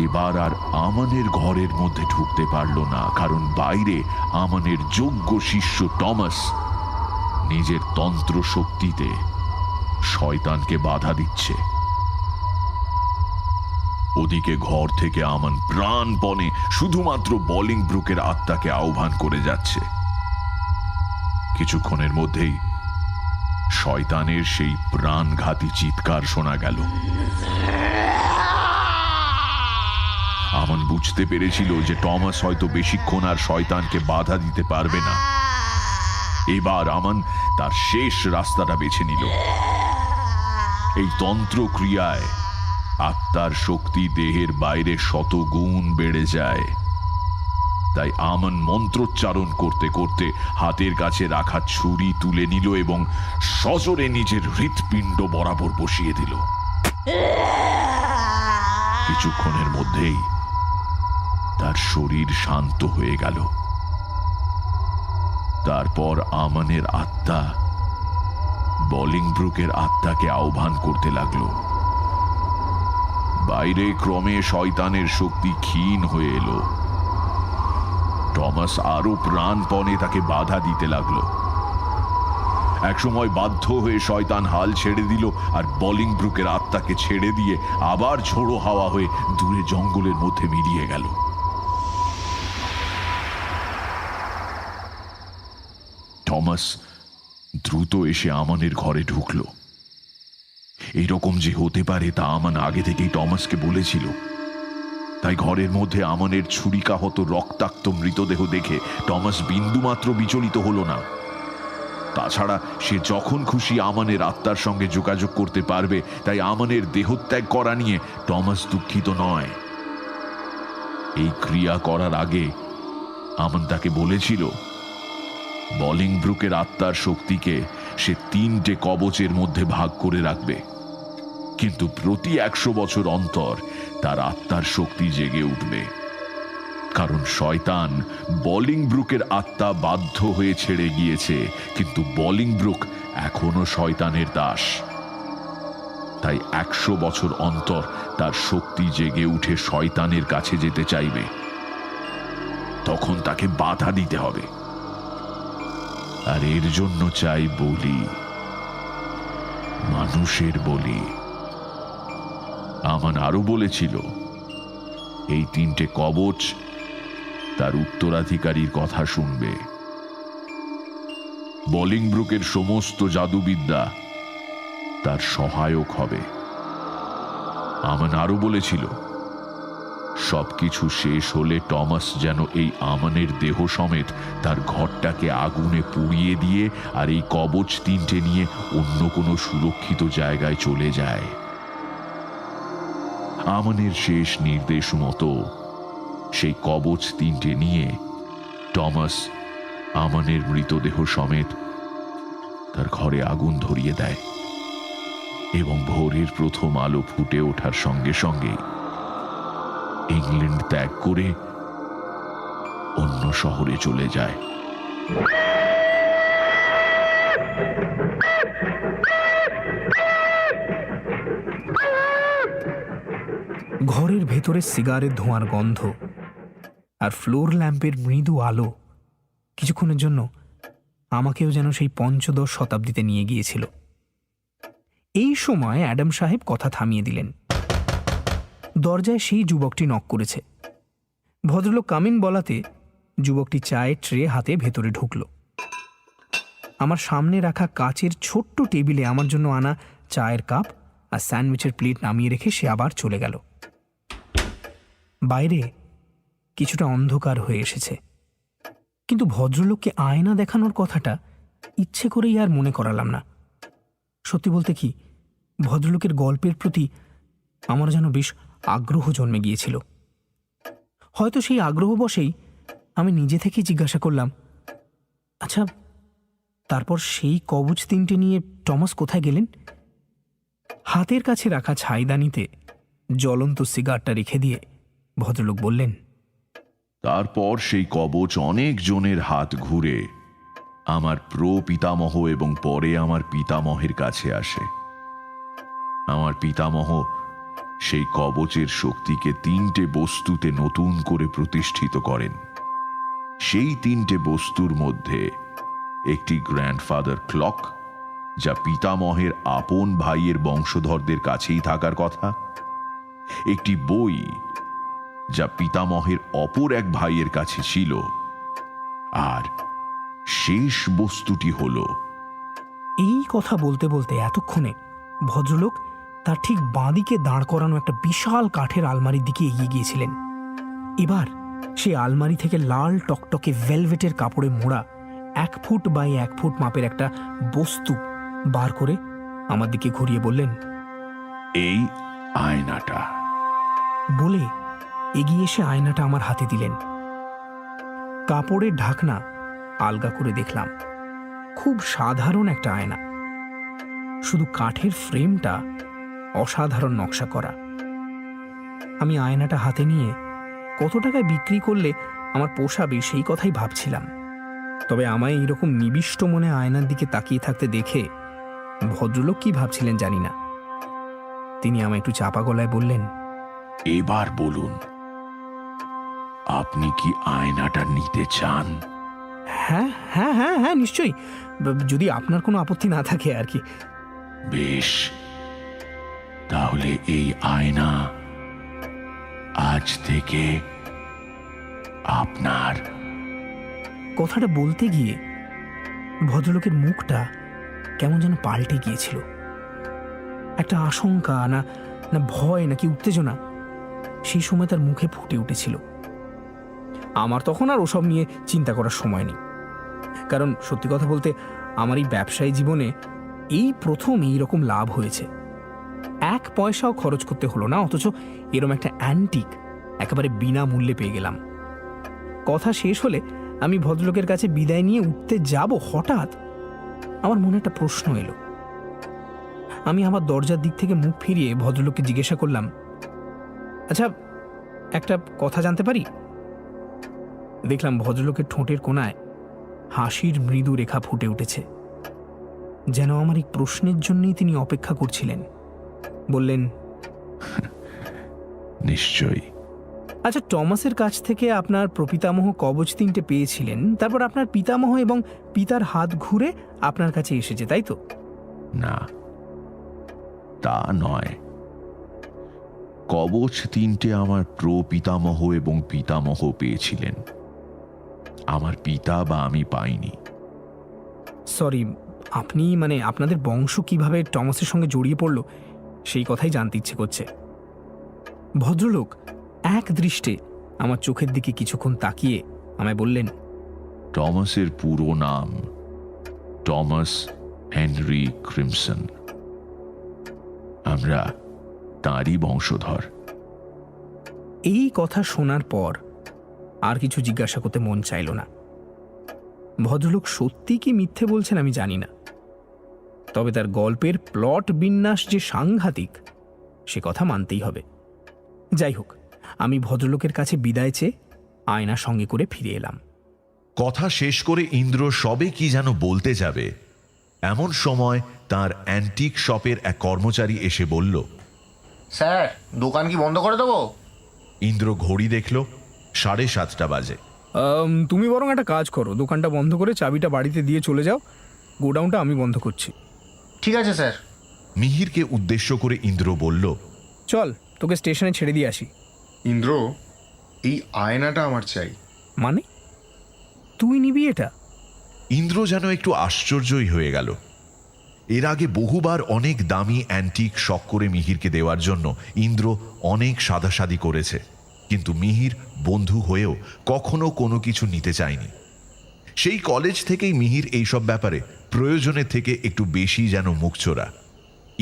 এবার আর আমানের ঘরের মধ্যে ঢুকতে পারল না, কারণ বাইরে আমানের যোগ্য শিষ্য টমাস নিজের তন্ত্র শক্তিতে শয়তানকে বাধা দিচ্ছে। ওদিকে ঘর থেকে আমান প্রাণপণে শুধুমাত্র বলিংব্রুকের আত্মাকে আহ্বান করে যাচ্ছে। কিছুক্ষণের মধ্যেই শয়তানের সেই প্রাণঘাতী চিৎকার শোনা গেল। আমান বুঝতে পেরেছিল যে টমাস হয়তো বেশিক্ষণ আর শয়তানকে বাধা দিতে পারবে না। এবার আমান তার শেষ রাস্তাটা বেছে নিল। এই তন্ত্র ক্রিয়ায় আত্মার শক্তি দেহের বাইরে 100 গুণ বেড়ে যায়। তাই আমান মন্ত্রোচ্চারণ করতে করতে হাতের কাছে রাখা ছুরি তুলে নিল এবং সজোরে নিজের হৃৎপিণ্ড বরাবর বসিয়ে দিল। কিছুক্ষণের মধ্যেই তার শরীর শান্ত হয়ে গেল। তারপর আমানের আত্মা বলিংব্রুকের আত্মাকে আহ্বান করতে লাগলো। বাইরে ক্রমে শয়তানের শক্তি ক্ষীণ হয়ে এলো। টমাস আরো প্রাণপণে তাকে বাধা দিতে লাগলো। একসময় বাধ্য হয়ে শয়তান হাল ছেড়ে দিল আর বলিংব্রুকের আত্মাকে ছেড়ে দিয়ে আবার ঝোড়ো হাওয়া হয়ে দূরে জঙ্গলের মধ্যে মিলিয়ে গেল। টমাস দ্রুত এসে আমানের ঘরে ঢুকলো। এইরকম যে হতে পারে তা আমান আগে থেকেই টমাসকে বলেছিল। তাই ঘরের মধ্যে আমানের ছুরিকাহত রক্তাক্ত মৃতদেহ দেখে টমাস বিন্দুমাত্র বিচলিত হলো না। তাছাড়া সে যখন খুশি আমানের আত্মার সঙ্গে যোগাযোগ করতে পারবে, তাই আমানের দেহত্যাগ করা নিয়ে টমাস দুঃখিত নয়। এই ক্রিয়া করার আগে আমান তাকে বলেছিল বলিংব্রুকের আত্মার শক্তিকে সে 3টে কবচের মধ্যে ভাগ করে রাখবে, কিন্তু প্রতি 100 বছর অন্তর তার আত্মার শক্তি জেগে উঠবে। কারণ শয়তান বলিংব্রুকের আত্মা বাধ্য হয়ে ছেড়ে গিয়েছে, কিন্তু বলিংব্রুক এখনো শয়তানের দাস। তাই 100 বছর অন্তর তার শক্তি জেগে উঠে শয়তানের কাছে যেতে চাইবে। তখন তাকে বাধা দিতে হবে। আর এর জন্য চাই বলি, মানুষের বলি। আমান আরো বলেছিল এই 3টে কবচ তার উত্তরাধিকারীর কথা শুনবে। বলিংব্রুকের সমস্ত জাদুবিদ্যা তার সহায়ক হবে। আমান আরো বলেছিল, সবকিছু শেষ হলে টমাস যেন এই আমানের দেহ সমেত তার ঘরটাকে আগুনে পুড়িয়ে দিয়ে আর এই কবচ তিনটে নিয়ে অন্য কোনো সুরক্ষিত জায়গায় চলে যায়। আমানের শেষ নির্দেশ মতো সেই কবচ তিনটে নিয়ে টমাস আমানের মৃতদেহ সমেত তার ঘরে আগুন ধরিয়ে দেয় এবং ভোরের প্রথম আলো ফুটে ওঠার সঙ্গে সঙ্গে ইংল্যান্ড ত্যাগ করে অন্য শহরে চলে যায়। ঘরের ভেতরে সিগারের ধোঁয়ার গন্ধ আর ফ্লোর ল্যাম্পের মৃদু আলো কিছুক্ষণের জন্য আমাকেও যেন সেই পঞ্চদশ শতাব্দীতে নিয়ে গিয়েছিল। এই সময় অ্যাডাম সাহেব কথা থামিয়ে দিলেন। দরজায় সেই যুবকটি নক করেছে। ভদ্রলোক কামিন বলাতে যুবকটি চায়ের ট্রে হাতে ভেতরে ঢুকল। আমার সামনে রাখা কাচের ছোট্ট টেবিলে আমার জন্য আনা চায়ের কাপ আর স্যান্ডউইচের প্লেট নামিয়ে রেখে সে আবার চলে গেল। বাইরে কিছুটা অন্ধকার হয়ে এসেছে, কিন্তু ভদ্রলোককে আয়না দেখানোর কথাটা ইচ্ছে করেই আর মনে করালাম না। সত্যি বলতে কি, ভদ্রলোকের গল্পের প্রতি আমার যেন বেশ আগ্রহ জন্মে গিয়েছিল। হয়তো সেই আগ্রহ বশেই আমি নিজে থেকেই জিজ্ঞাসা করলাম, আচ্ছা, তারপর সেই কবচ তিনটে নিয়ে টমাস কোথায় গেলেন? হাতের কাছে রাখা ছাইদানিতে জ্বলন্ত সিগারটা রেখে দিয়ে ভদ্রলোক বললেন, তারপর সেই কবচ অনেক জনের হাত ঘুরে আমার প্রপিতামহ এবং পরে আমার পিতামহের কাছে আসে। আমার পিতামহ সেই কবচের শক্তিকে তিনটে বস্তুতে নতুন করে প্রতিষ্ঠিত করেন। সেই তিনটে বস্তুর মধ্যে একটি গ্র্যান্ডফাদার ক্লক, যা পিতামহের আপন ভাইয়ের বংশধরদের কাছেই থাকার কথা, একটি বই যা পিতামহের অপর এক ভাইয়ের কাছে ছিল, আর শেষ বস্তুটি হল। এই কথা বলতে বলতে এতক্ষণে ভদ্রলোক তার ঠিক বাঁদিকে দাঁড় করানো একটা বিশাল কাঠের আলমারির দিকে এগিয়ে গিয়েছিলেন। এবার সে আলমারি থেকে লাল টকটকে ভেলভেটের কাপড়ে মোড়া 1 ফুট বাই 1 ফুট মাপের একটা বস্তু বার করে আমার দিকে ঘুরিয়ে বললেন, এই আয়নাটা। বলে এগিয়ে এসে আয়নাটা আমার হাতে দিলেন। কাপড়ের ঢাকনা আলগা করে দেখলাম, খুব সাধারণ একটা আয়না, শুধু কাঠের ফ্রেমটা অসাধারণ নকশা করা। আমি আয়নাটা হাতে নিয়ে কত টাকায় বিক্রি করলে আমার পোষাবে সেই কথাই ভাবছিলাম। তবে আমায় এইরকম নিবিষ্ট মনে আয়নার দিকে তাকিয়ে থাকতে দেখে ভদ্রলোক কি ভাবছিলেন জানি না। তিনি আমায় একটু চাপা গলায় বললেন, এবার বলুন, আপনি কি আয়নাটা নিতে চান? হ্যাঁ হ্যাঁ হ্যাঁ হ্যাঁ, নিশ্চয়ই, যদি আপনার কোনো আপত্তি না থাকে আর কি। বেশ, তাহলে এই আয়না আজ থেকে আপনার। কথাটা বলতে গিয়ে ভদ্রলোকের মুখটা কেমন যেন পাল্টে গিয়েছিল। একটা আশঙ্কা না না ভয় নাকি উত্তেজনা সেই সময় তার মুখে ফুটে উঠেছিল। আমার তখন আর ওসব নিয়ে চিন্তা করার সময় নেই, কারণ সত্যি কথা বলতে আমার এই ব্যবসায়ী জীবনে এই প্রথম এইরকম লাভ হয়েছে। 1 পয়সাও খরচ করতে হলো না, অথচ এরম একটা অ্যান্টিক একেবারে বিনামূল্যে পেয়ে গেলাম। কথা শেষ হলে আমি ভদ্রলোকের কাছে বিদায় নিয়ে উঠতে যাব, হঠাৎ আমার মনে একটা প্রশ্ন এলো। আমি আমার দরজার দিক থেকে মুখ ফিরিয়ে ভদ্রলোককে জিজ্ঞাসা করলাম, আচ্ছা, একটা কথা জানতে পারি? দেখলাম ভদ্রলোকের ঠোঁটের কোণায় হাসির মৃদু রেখা ফুটে উঠেছে, যেন আমার এই প্রশ্নের জন্যই তিনি অপেক্ষা করছিলেন। বললেন, নিশ্চয়ই। আচ্ছা, টমাসের কাছ থেকে আপনার প্রপিতামহ কবচ তিনটে পেয়েছিলেন, তারপর আপনার পিতামহ এবং পিতার হাত ঘুরে আপনার কাছে এসেছে, তাই তো? না, তা নয়। কবচ তিনটে আমার প্রপিতামহ এবং পিতামহ পেয়েছিলেন, আমার পিতা বা আমি পাইনি। সরি, আপনি মানে আপনাদের বংশ কিভাবে টমাসের সঙ্গে জড়িয়ে পড়লো সেই কথাই জানতে ইচ্ছে করছে। ভদ্রলোক এক দৃষ্টে আমার চোখের দিকে কিছুক্ষণ তাকিয়ে আমায় বললেন, টমাসের পুরো নাম টমাস হেনরি ক্রিমসন। আমরা তাঁরই বংশধর। এই কথা শোনার পর আর কিছু জিজ্ঞাসা করতে মন চাইল না। ভদ্রলোক সত্যি কি মিথ্যে বলছেন আমি জানি না, তবে তার গল্পের প্লট বিন্যাস যে সাংঘাতিক সে কথা মানতেই হবে। যাই হোক, আমি ভদ্রলোকের কাছে বিদায় চেয়ে আয়না সঙ্গে করে ফিরে এলাম। কথা শেষ করে ইন্দ্র সবে কি যেন বলতে যাবে, এমন সময় তার অ্যান্টিক শপের এক কর্মচারী এসে বলল, স্যার, দোকান কি বন্ধ করে দেবো? ইন্দ্র ঘড়ি দেখল, 7:30 বাজে। তুমি বরং একটা কাজ করো, দোকানটা বন্ধ করে চাবিটা বাড়িতে দিয়ে চলে যাও, গোডাউনটা আমি বন্ধ করছি। ঠিক আছে স্যার। মিহিরকে উদ্দেশ্য করে ইন্দ্র বলল, চল তোকে স্টেশনে ছেড়ে দিয়ে আসি। ইন্দ্র, এই আয়নাটা আমার চাই। মানে তুই নিবি এটা? ইন্দ্র যেন একটু আশ্চর্যই হয়ে গেল। এর আগে বহুবার অনেক দামি অ্যান্টিক শখ করে মিহিরকে দেওয়ার জন্য ইন্দ্র অনেক সাদাসাদি করেছে, কিন্তু মিহির বন্ধু হয়েও কখনো কোনো কিছু নিতে চায়নি। সেই কলেজ থেকেই মিহির এইসব ব্যাপারে প্রয়োজনের থেকে একটু বেশি যেন মুখচোরা।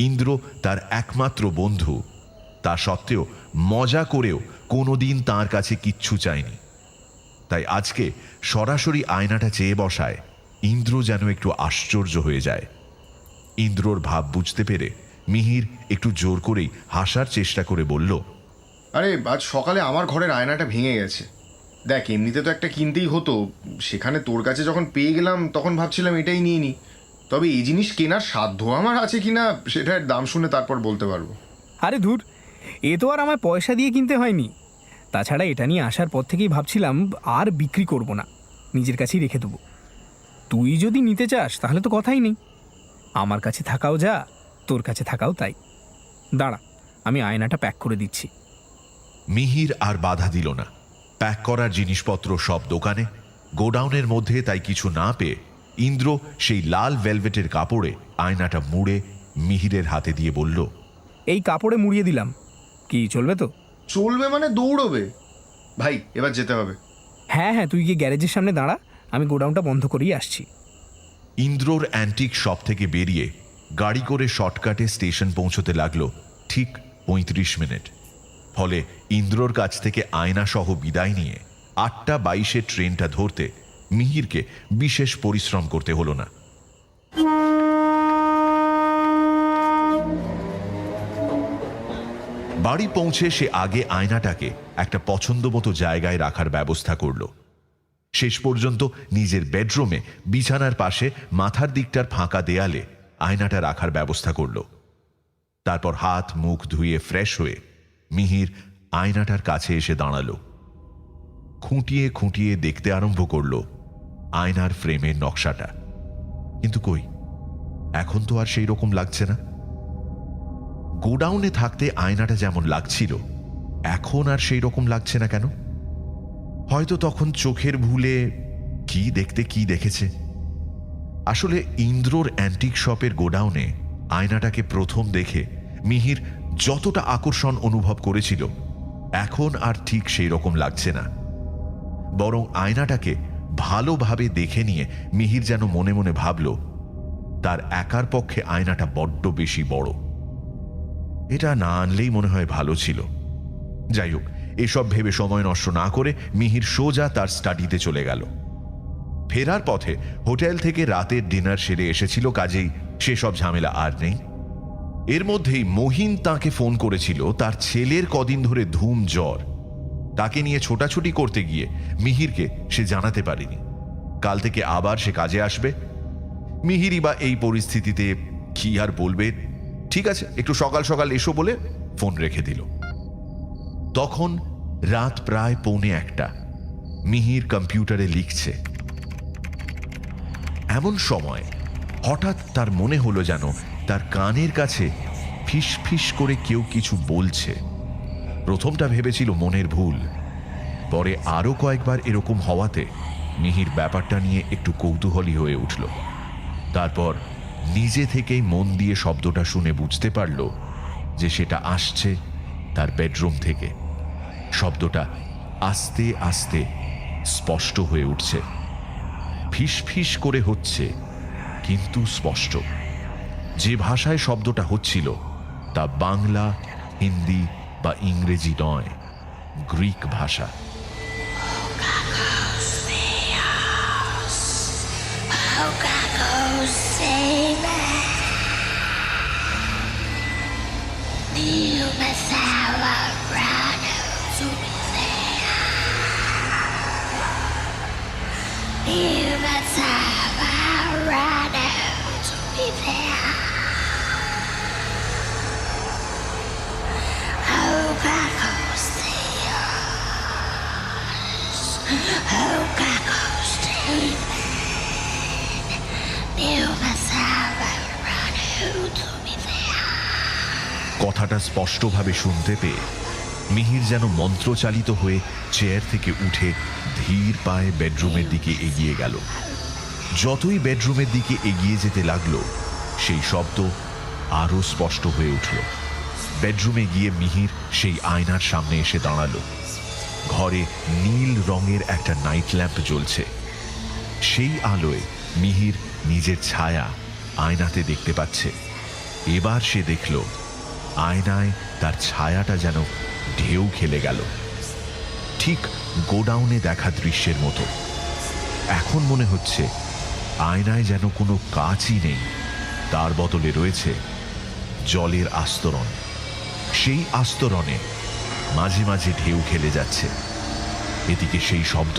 ইন্দ্র তার একমাত্র বন্ধু, তা সত্ত্বেও মজা করেও কোনোদিন তার কাছে কিচ্ছু চায়নি। তাই আজকে সরাসরি আয়নাটা চেয়ে বসায় ইন্দ্র যেন একটু আশ্চর্য হয়ে যায়। ইন্দ্রর ভাব বুঝতে পেরে মিহির একটু জোর করেই হাসার চেষ্টা করে বলল, আরে, আজ সকালে আমার ঘরের আয়নাটা ভেঙে গেছে। দেখ, এমনিতে তো একটা কিনতেই হতো, সেখানে তোর কাছে যখন পেয়ে গেলাম তখন ভাবছিলাম এটাই নিয়ে নিই। তবে এই জিনিস কেনার সাধ্য আমার আছে কিনা সেটার দাম শুনে তারপর বলতে পারবো। আরে ধুর, এ তো আর আমায় পয়সা দিয়ে কিনতে হয়নি। তাছাড়া এটা নিয়ে আসার পর থেকেই ভাবছিলাম আর বিক্রি করব না, নিজের কাছেই রেখে দেবো। তুই যদি নিতে চাস তাহলে তো কথাই নেই, আমার কাছে থাকাও যা, তোর কাছে থাকাও তাই। দাঁড়া, আমি আয়নাটা প্যাক করে দিচ্ছি। মিহির আর বাধা দিল না। প্যাক করার জিনিসপত্র সব দোকানে, গোডাউনের মধ্যে তাই কিছু না পেয়ে ইন্দ্র সেই লাল ভেলভেটের কাপড়ে আয়নাটা মুড়ে মিহিরের হাতে দিয়ে বলল, এই কাপড়ে মুড়িয়ে দিলাম, কি চলবে তো? চলবে মানে দৌড়বে। ভাই, এবার যেতে হবে। হ্যাঁ হ্যাঁ, তুই গিয়ে গ্যারেজের সামনে দাঁড়া, আমি গোডাউনটা বন্ধ করেই আসছি। ইন্দ্রর অ্যান্টিক শপ থেকে বেরিয়ে গাড়ি করে শর্টকাটে স্টেশন পৌঁছতে লাগলো ঠিক 35 মিনিট। ফলে ইন্দ্রর কাছ থেকে আয়না সহ বিদায় নিয়ে 8:22 ট্রেনটা ধরতে মিহিরকে বিশেষ পরিশ্রম করতে হলো না। বাড়ি পৌঁছে সে আগে আয়নাটাকে একটা পছন্দ মতো জায়গায় রাখার ব্যবস্থা করল। শেষ পর্যন্ত নিজের বেডরুমে বিছানার পাশে মাথার দিকটার ফাঁকা দেয়ালে আয়নাটা রাখার ব্যবস্থা করল। তারপর হাত মুখ ধুয়ে ফ্রেশ হয়ে মিহির আয়নাটার কাছে এসে দাঁড়ালো। খুঁটিয়ে খুঁটিয়ে দেখতে আরম্ভ করল আয়নার ফ্রেমের নকশাটা, কিন্তু কই, এখন তো আর সেই রকম লাগছে না। গোডাউনে থাকতে আয়নাটা যেমন লাগছিল, এখন আর সেই রকম লাগছে না কেন? হয়তো তখন চোখের ভুলে কি দেখতে কি দেখেছে। আসলে ইন্দ্রর অ্যান্টিক শপের গোডাউনে আয়নাটাকে প্রথম দেখে মিহির যতটা আকর্ষণ অনুভব করেছিল, এখন আর ঠিক সেই রকম লাগছে না। বরং আয়নাটাকে ভালোভাবে দেখে নিয়ে মিহির যেন মনে মনে ভাবল, তার একার পক্ষে আয়নাটা বড্ড বেশি বড়। এটা না আনলেই মনে হয় ভালো ছিল। যাই হোক, এসব ভেবে সময় নষ্ট না করে মিহির সোজা তার স্টাডিতে চলে গেল। ফেরার পথে হোটেল থেকে রাতের ডিনার সেরে এসেছিল, কাজেই সেসব ঝামেলা আর নেই। এর মধ্যেই মহিন তাকে ফোন করেছিল তার ছেলের কদিন ধরে ধুম জ্বর। তাকে নিয়ে ছোটাছুটি করতে গিয়ে মিহিরকে সে জানাতে পারেনি কাল থেকে আবার সে কাজে আসবে। মিহিরই বা এই পরিস্থিতিতে কি আর বলবে, ঠিক আছে একটু সকাল সকাল এসো বলে ফোন রেখে দিল। তখন রাত প্রায় 1:45। মিহির কম্পিউটারে লিখছে। এমন সময় হঠাৎ তার মনে হলো যেন তার কানের কাছে ফিস ফিস করে কেউ কিছু বলছে। প্রথমটা ভেবেছিল মনের ভুল, পরে আরো কয়েকবার এরকম হওয়াতে মিহির ব্যাপারটা নিয়ে একটু কৌতূহলী হয়ে উঠল। তারপর নিজে থেকেই মন দিয়ে শব্দটা শুনে বুঝতে পারল যে সেটা আসছে তার বেডরুম থেকে। শব্দটা আস্তে আস্তে স্পষ্ট হয়ে উঠছে, ফিস ফিস করে হচ্ছে, কিন্তু স্পষ্ট। যে ভাষায় শব্দটা হচ্ছিল তা বাংলা, হিন্দি বা ইংরেজি নয়, গ্রিক ভাষা। কথাটা স্পষ্টভাবে শুনতে পেয়ে মিহির যেন মন্ত্রচালিত হয়ে চেয়ার থেকে উঠে ধীর পায়ে বেডরুমের দিকে এগিয়ে গেল। যতই বেডরুমের দিকে এগিয়ে যেতে লাগলো, সেই শব্দ আরো স্পষ্ট হয়ে উঠল। বেডরুমে গিয়ে মিহির সেই আয়নার সামনে এসে দাঁড়ালো। ঘরে নীল রঙের একটা নাইট ল্যাম্প জ্বলছে। সেই আলোয় মিহির নিজের ছায়া আয়নাতে দেখতে পাচ্ছে। এবার সে দেখল আয়নায় তার ছায়াটা যেন ঢেউ খেলে গেল, ঠিক গোডাউনে দেখা দৃশ্যের মতো। এখন মনে হচ্ছে আয়নায় যেন কোনো কাঁচই নেই, তার বদলে রয়েছে জলের আস্তরণ। সেই আস্তরণে মাঝে মাঝে ঢেউ খেলে যাচ্ছে। এদিকে সেই শব্দ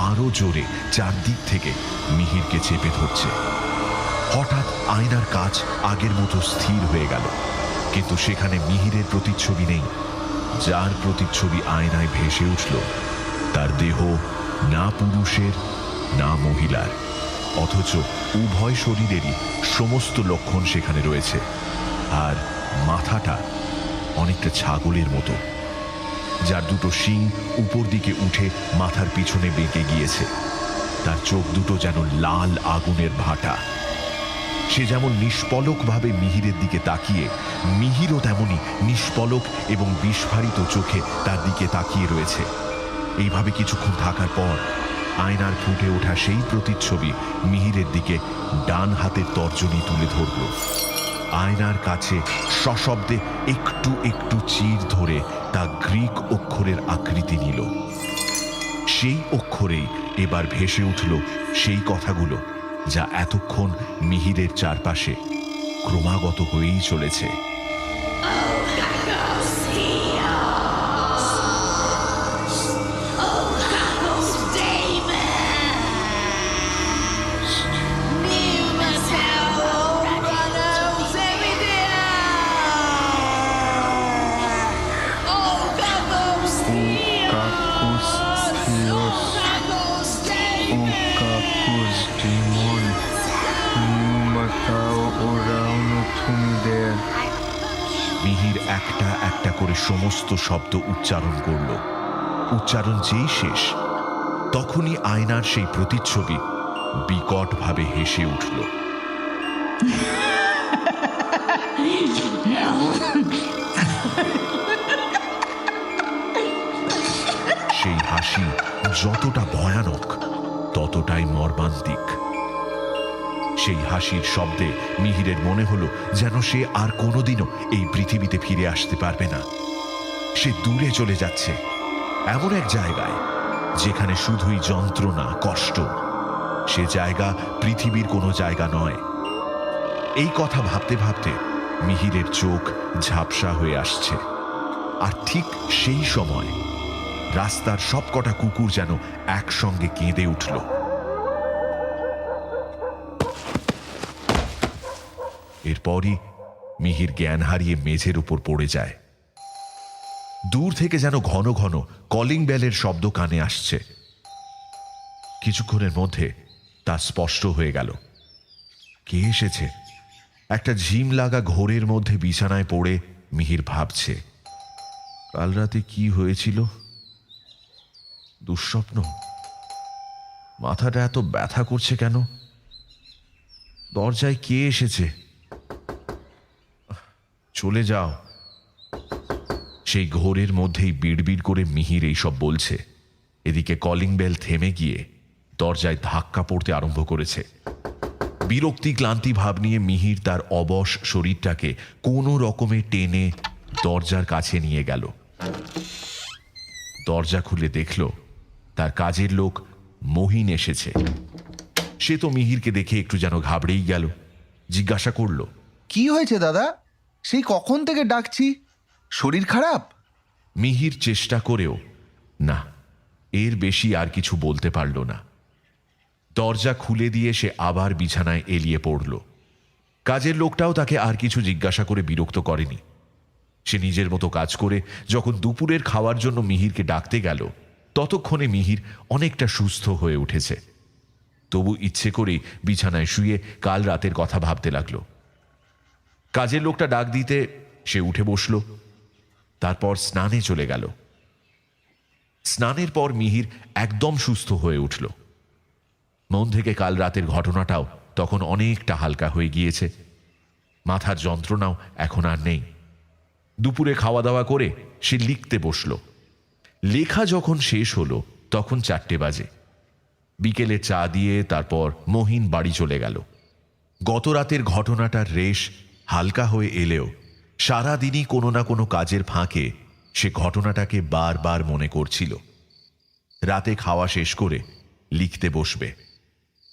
আরো জোরে চারদিক থেকে মিহিরকে চেপে ধরছে। হঠাৎ আয়নার কাঁচ আগের মতো স্থির হয়ে গেল, কিন্তু সেখানে মিহিরের প্রতিচ্ছবি নেই। যার প্রতিচ্ছবি আয়নায় ভেসে উঠল তার দেহ না পুরুষের না মহিলার, অথচ উভয় শরীরেরই সমস্ত লক্ষণ সেখানে রয়েছে। আর মাথাটা অনেকটা ছাগলের মতো, যার দুটো শিং উপর দিকে উঠে মাথার পিছনে বেঁকে গিয়েছে। তার চোখ দুটো যেন লাল আগুনের ভাটা। সে যেমন নিষ্পলকভাবে মিহিরের দিকে তাকিয়ে, মিহিরও তেমনি নিষ্পলক এবং বিস্ফারিত চোখে তার দিকে তাকিয়ে রয়েছে। এইভাবে কিছুক্ষণ থাকার পর আয়নার ফুটে ওঠা সেই প্রতিচ্ছবি মিহিরের দিকে ডান হাতের তর্জনী তুলে ধরল। আয়নার কাছে সশব্দে একটু একটু চির ধরে তা গ্রিক অক্ষরের আকৃতি নিল। সেই অক্ষরেই এবার ভেসে উঠল সেই কথাগুলো যা এতক্ষণ মিহিরের চারপাশে ক্রমাগত হয়েই চলেছে। মিহির একটা একটা করে সমস্ত শব্দ উচ্চারণ করল। উচ্চারণ যেই শেষ, তখনই আয়নার সেই প্রতিচ্ছবি বিকটভাবে হেসে উঠল। সেই হাসি যতটা ভয়ানক ততটাই মর্মান্তিক। সেই হাসির শব্দে মিহিরের মনে হলো যেন সে আর কোনোদিনও এই পৃথিবীতে ফিরে আসতে পারবে না। সে দূরে চলে যাচ্ছে, এমন এক জায়গায় যেখানে শুধুই যন্ত্রণা, কষ্ট। সে জায়গা পৃথিবীর কোনো জায়গা নয়। এই কথা ভাবতে ভাবতে মিহিরের চোখ ঝাপসা হয়ে আসছে। আর ঠিক সেই সময় রাস্তার সবকটা কুকুর যেন একসঙ্গে কেঁদে উঠল। এরপরই মিহির জ্ঞান হারিয়ে মেঝের উপর পড়ে যায়। দূর থেকে যেন ঘন ঘন কলিং বেলের শব্দ কানে আসছে। কিছুক্ষণের মধ্যে তা স্পষ্ট হয়ে গেল। কে এসেছে? একটা ঝিম লাগা ঘোরের মধ্যে বিছানায় পড়ে মিহির ভাবছে, কাল রাতে কি হয়েছিল? দুঃস্বপ্ন মাথাটা এত ব্যথা করছে কেন? দরজায় কে এসেছে? চলে যাও। সেই ঘোরের মধ্যেই বিড়বিড় করে মিহির এইসব বলছে। এদিকে কলিং বেল থেমে গিয়ে দরজায় ধাক্কা পড়তে আরম্ভ করেছে। বিরক্তি ক্লান্তি ভাব নিয়ে মিহির তার অবশ শরীরটাকে কোনো রকমে টেনে দরজার কাছে নিয়ে গেল। দরজা খুলে দেখল তার কাজের লোক মহিন এসেছে। সে তো মিহিরকে দেখে একটু যেন ঘাবড়েই গেল। জিজ্ঞাসা করল, কি হয়েছে দাদা? সেই কখন থেকে ডাকছি, শরীর খারাপ? মিহির চেষ্টা করেও না, এর বেশি আর কিছু বলতে পারল না। দরজা খুলে দিয়ে সে আবার বিছানায় এলিয়ে পড়ল। কাজের লোকটাও তাকে আর কিছু জিজ্ঞাসা করে বিরক্ত করেনি। সে নিজের মতো কাজ করে যখন দুপুরের খাওয়ার জন্য মিহিরকে ডাকতে গেল, ততক্ষণে মিহির অনেকটা সুস্থ হয়ে উঠেছে। তবু ইচ্ছে করেই বিছানায় শুয়ে কাল রাতের কথা ভাবতে লাগলো। কাজের লোকটা ডাক দিতে সে উঠে বসল, তারপর স্নানে চলে গেল। স্নানের পর মিহির একদম সুস্থ হয়ে উঠল। মন থেকে কাল রাতের ঘটনাটাও তখন অনেকটা হালকা হয়ে গিয়েছে। মাথার যন্ত্রণাও এখন আর নেই। দুপুরে খাওয়া দাওয়া করে সে লিখতে বসল। লেখা যখন শেষ হলো তখন 4টে বাজে। বিকেলে চা দিয়ে তারপর মহিন বাড়ি চলে গেল। গত রাতের ঘটনাটার রেশ হালকা হয়ে এলেও সারাদিনই কোনো না কোনো কাজের ফাঁকে সে ঘটনাটাকে বারবার মনে করছিল। রাতে খাওয়া শেষ করে লিখতে বসবে,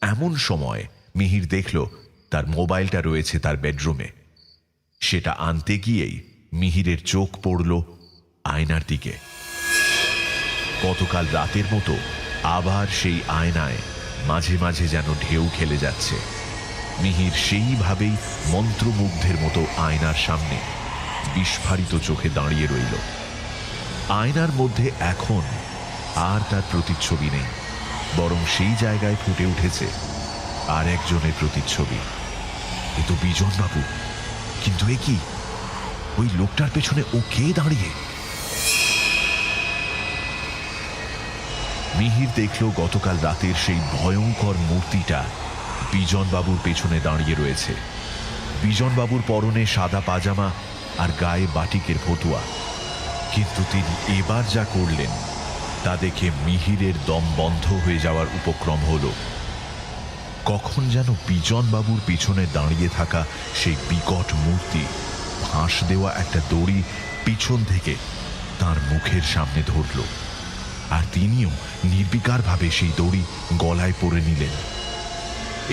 এমন সময় মিহির দেখল তার মোবাইলটা রয়েছে তার বেডরুমে। সেটা আনতে গিয়েই মিহিরের চোখ পড়ল আয়নার দিকে। গতকাল রাতের মতো আবার সেই আয়নায় মাঝে মাঝে যেন ঢেউ খেলে যাচ্ছে। মিহির সেইভাবেই মন্ত্রমুগ্ধের মতো আয়নার সামনে বিস্ফারিত চোখে দাঁড়িয়ে রইল। আয়নার মধ্যে এখন আর তার প্রতিচ্ছবি নেই, বরং সেই জায়গায় ফুটে উঠেছে আর একজনের প্রতিচ্ছবি। এ তো বিজনবাবু। কিন্তু এ কি, ওই লোকটার পেছনে ও কে দাঁড়িয়ে? মিহির দেখল গতকাল রাতের সেই ভয়ঙ্কর মূর্তিটা বিজনবাবুর পেছনে দাঁড়িয়ে রয়েছে। বিজনবাবুর পরনে সাদা পাজামা আর গায়ে বাটিকের ফতুয়া। কিন্তু তিনি এবার যা করলেন তা দেখে মিহিরের দম বন্ধ হয়ে যাওয়ার উপক্রম হল। কখন যেন বিজনবাবুর পিছনে দাঁড়িয়ে থাকা সেই বিকট মূর্তি ফাঁস দেওয়া একটা দড়ি পিছন থেকে তার মুখের সামনে ধরল, আর তিনিও নির্বিকারভাবে সেই দড়ি গলায় পরে নিলেন।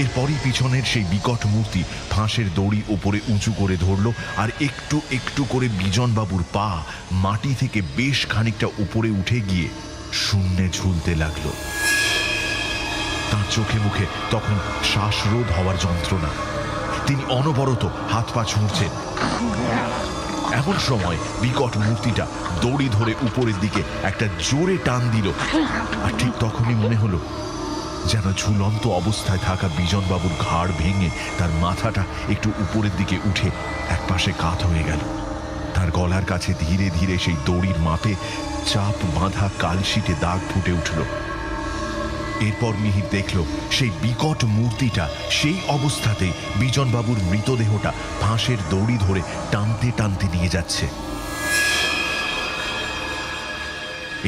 এরপরই পিছনের সেই বিকট মূর্তি ফাঁসের দড়ি ওপরে উঁচু করে ধরল, আর একটু একটু করে বিজনবাবুর পা মাটি থেকে বেশ খানিকটা উপরে উঠে গিয়ে শূন্যে ঝুলতে লাগলো। তাঁর চোখে মুখে তখন শ্বাসরোধ হওয়ার যন্ত্রণা। তিনি অনবরত হাত পা ছুঁড়ছেন। এমন সময় বিকট মূর্তিটা দড়ি ধরে উপরের দিকে একটা জোরে টান দিল, আর ঠিক তখনই মনে হলো যেন ঝুলন্ত অবস্থায় থাকা বিজনবাবুর ঘাড় ভেঙে তার মাথাটা একটু উপরের দিকে উঠে একপাশে কাত হয়ে গেল। তার গলার কাছে ধীরে ধীরে সেই দড়ির মাপে চাপ বাঁধা কালশিটে দাগ ফুটে উঠল। এরপর মিহির দেখল সেই বিকট মূর্তিটা সেই অবস্থাতেই বিজনবাবুর মৃতদেহটা ফাঁসের দড়ি ধরে টানতে টানতে নিয়ে যাচ্ছে।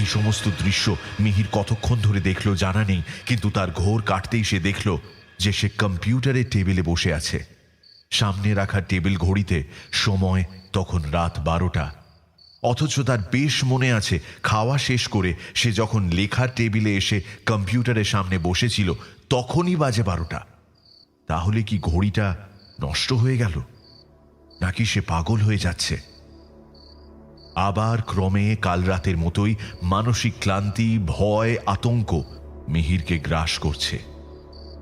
এই সমস্ত দৃশ্য মিহির কতক্ষণ ধরে দেখল জানা নেই, কিন্তু তার ঘোর কাটতেই সে দেখল যে সে কম্পিউটারের টেবিলে বসে আছে। সামনে রাখা টেবিল ঘড়িতে সময় তখন রাত 12টা। অথচ তার বেশ মনে আছে খাওয়া শেষ করে সে যখন লেখার টেবিলে এসে কম্পিউটারের সামনে বসেছিল তখনই বাজে 12টা। তাহলে কি ঘড়িটা নষ্ট হয়ে গেল, নাকি সে পাগল হয়ে যাচ্ছে? আবার ক্রমে কাল রাতের মতোই মানসিক ক্লান্তি, ভয়, আতঙ্ক মিহিরকে গ্রাস করছে।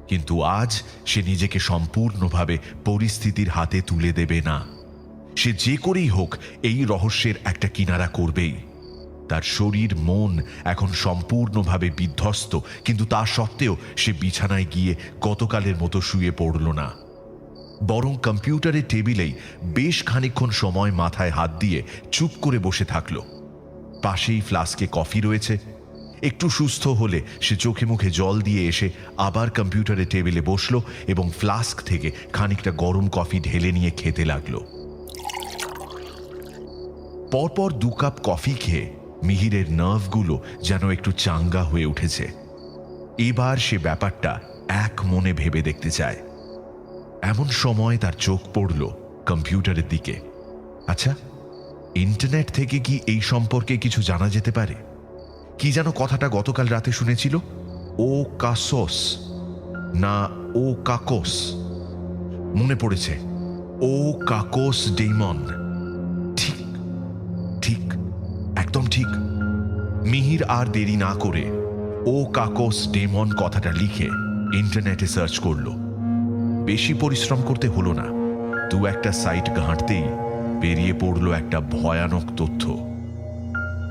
কিন্তু আজ সে নিজেকে সম্পূর্ণভাবে পরিস্থিতির হাতে তুলে দেবে না। সে যে করেই হোক এই রহস্যের একটা কিনারা করবেই। তার শরীর মন এখন সম্পূর্ণভাবে বিধ্বস্ত, কিন্তু তা সত্ত্বেও সে বিছানায় গিয়ে গতকালের মতো শুয়ে পড়ল না, বরং কম্পিউটারের টেবিলেই বেশ খানিকক্ষণ সময় মাথায় হাত দিয়ে চুপ করে বসে থাকল। পাশেই ফ্লাস্কে কফি রয়েছে, একটু সুস্থ হলে সে চোখে মুখে জল দিয়ে এসে আবার কম্পিউটারের টেবিলে বসলো এবং ফ্লাস্ক থেকে খানিকটা গরম কফি ঢেলে নিয়ে খেতে লাগলো। পরপর 2 কাপ কফি খেয়ে মিহিরের নার্ভগুলো যেন একটু চাঙ্গা হয়ে উঠেছে। এবার সে ব্যাপারটা এক মনে ভেবে দেখতে চায়। এমন সময় তার চোখ পড়ল কম্পিউটারের দিকে। আচ্ছা, ইন্টারনেট থেকে কি এই সম্পর্কে কিছু জানা যেতে পারে? কি যেন কথাটা গতকাল রাতে শুনেছিল, ও কাসোস না ও কাকোস? মনে পড়েছে, ও কাকোস ডেমন। ঠিক ঠিক, একদম ঠিক। মিহির আর দেরি না করে ও কাকোস ডেমন কথাটা লিখে ইন্টারনেটে সার্চ করলো। বেশি পরিশ্রম করতে হলো না, 2-1টা সাইট ঘাঁটতেই বেরিয়ে পড়ল একটা ভয়ানক তথ্য।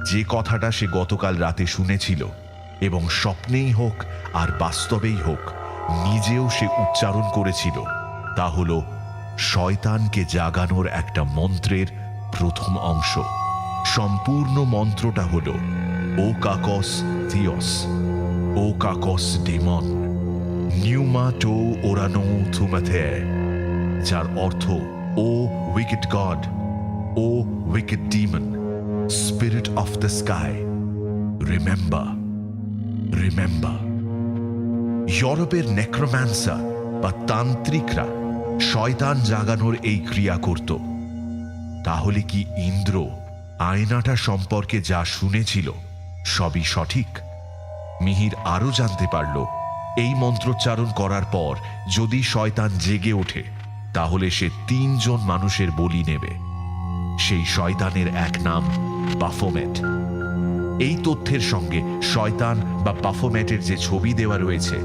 যে কথাটা সে গতকাল রাতে শুনেছিল এবং স্বপ্নেই হোক আর বাস্তবেই হোক নিজেও সে উচ্চারণ করেছিল, তা হল শয়তানকে জাগানোর একটা মন্ত্রের প্রথম অংশ। সম্পূর্ণ মন্ত্রটা হল ও কাকস থিওস, ও কাকস ডেমন, নিউমা টো ওরানো থুমাথে, যার অর্থ O wicked god, O wicked demon, spirit of the sky, remember, remember. ইউরোপের নেক্রোম্যান্সার বা তান্ত্রিকরা শয়তান জাগানোর এই ক্রিয়া করত। তাহলে কি ইন্দ্র আয়নাটা সম্পর্কে যা শুনেছিল সবই সঠিক? মিহির আরো জানতে পারল, এই মন্ত্রোচ্চারণ করার পর যদি শয়তান জেগে ওঠে তাহলে সে 3 জন মানুষের বলি নেবে। সেই শয়তানের এক নাম বাফোমেট। এই তথ্যের সঙ্গে শয়তান বা বাফোমেটের যে ছবি দেওয়া রয়েছে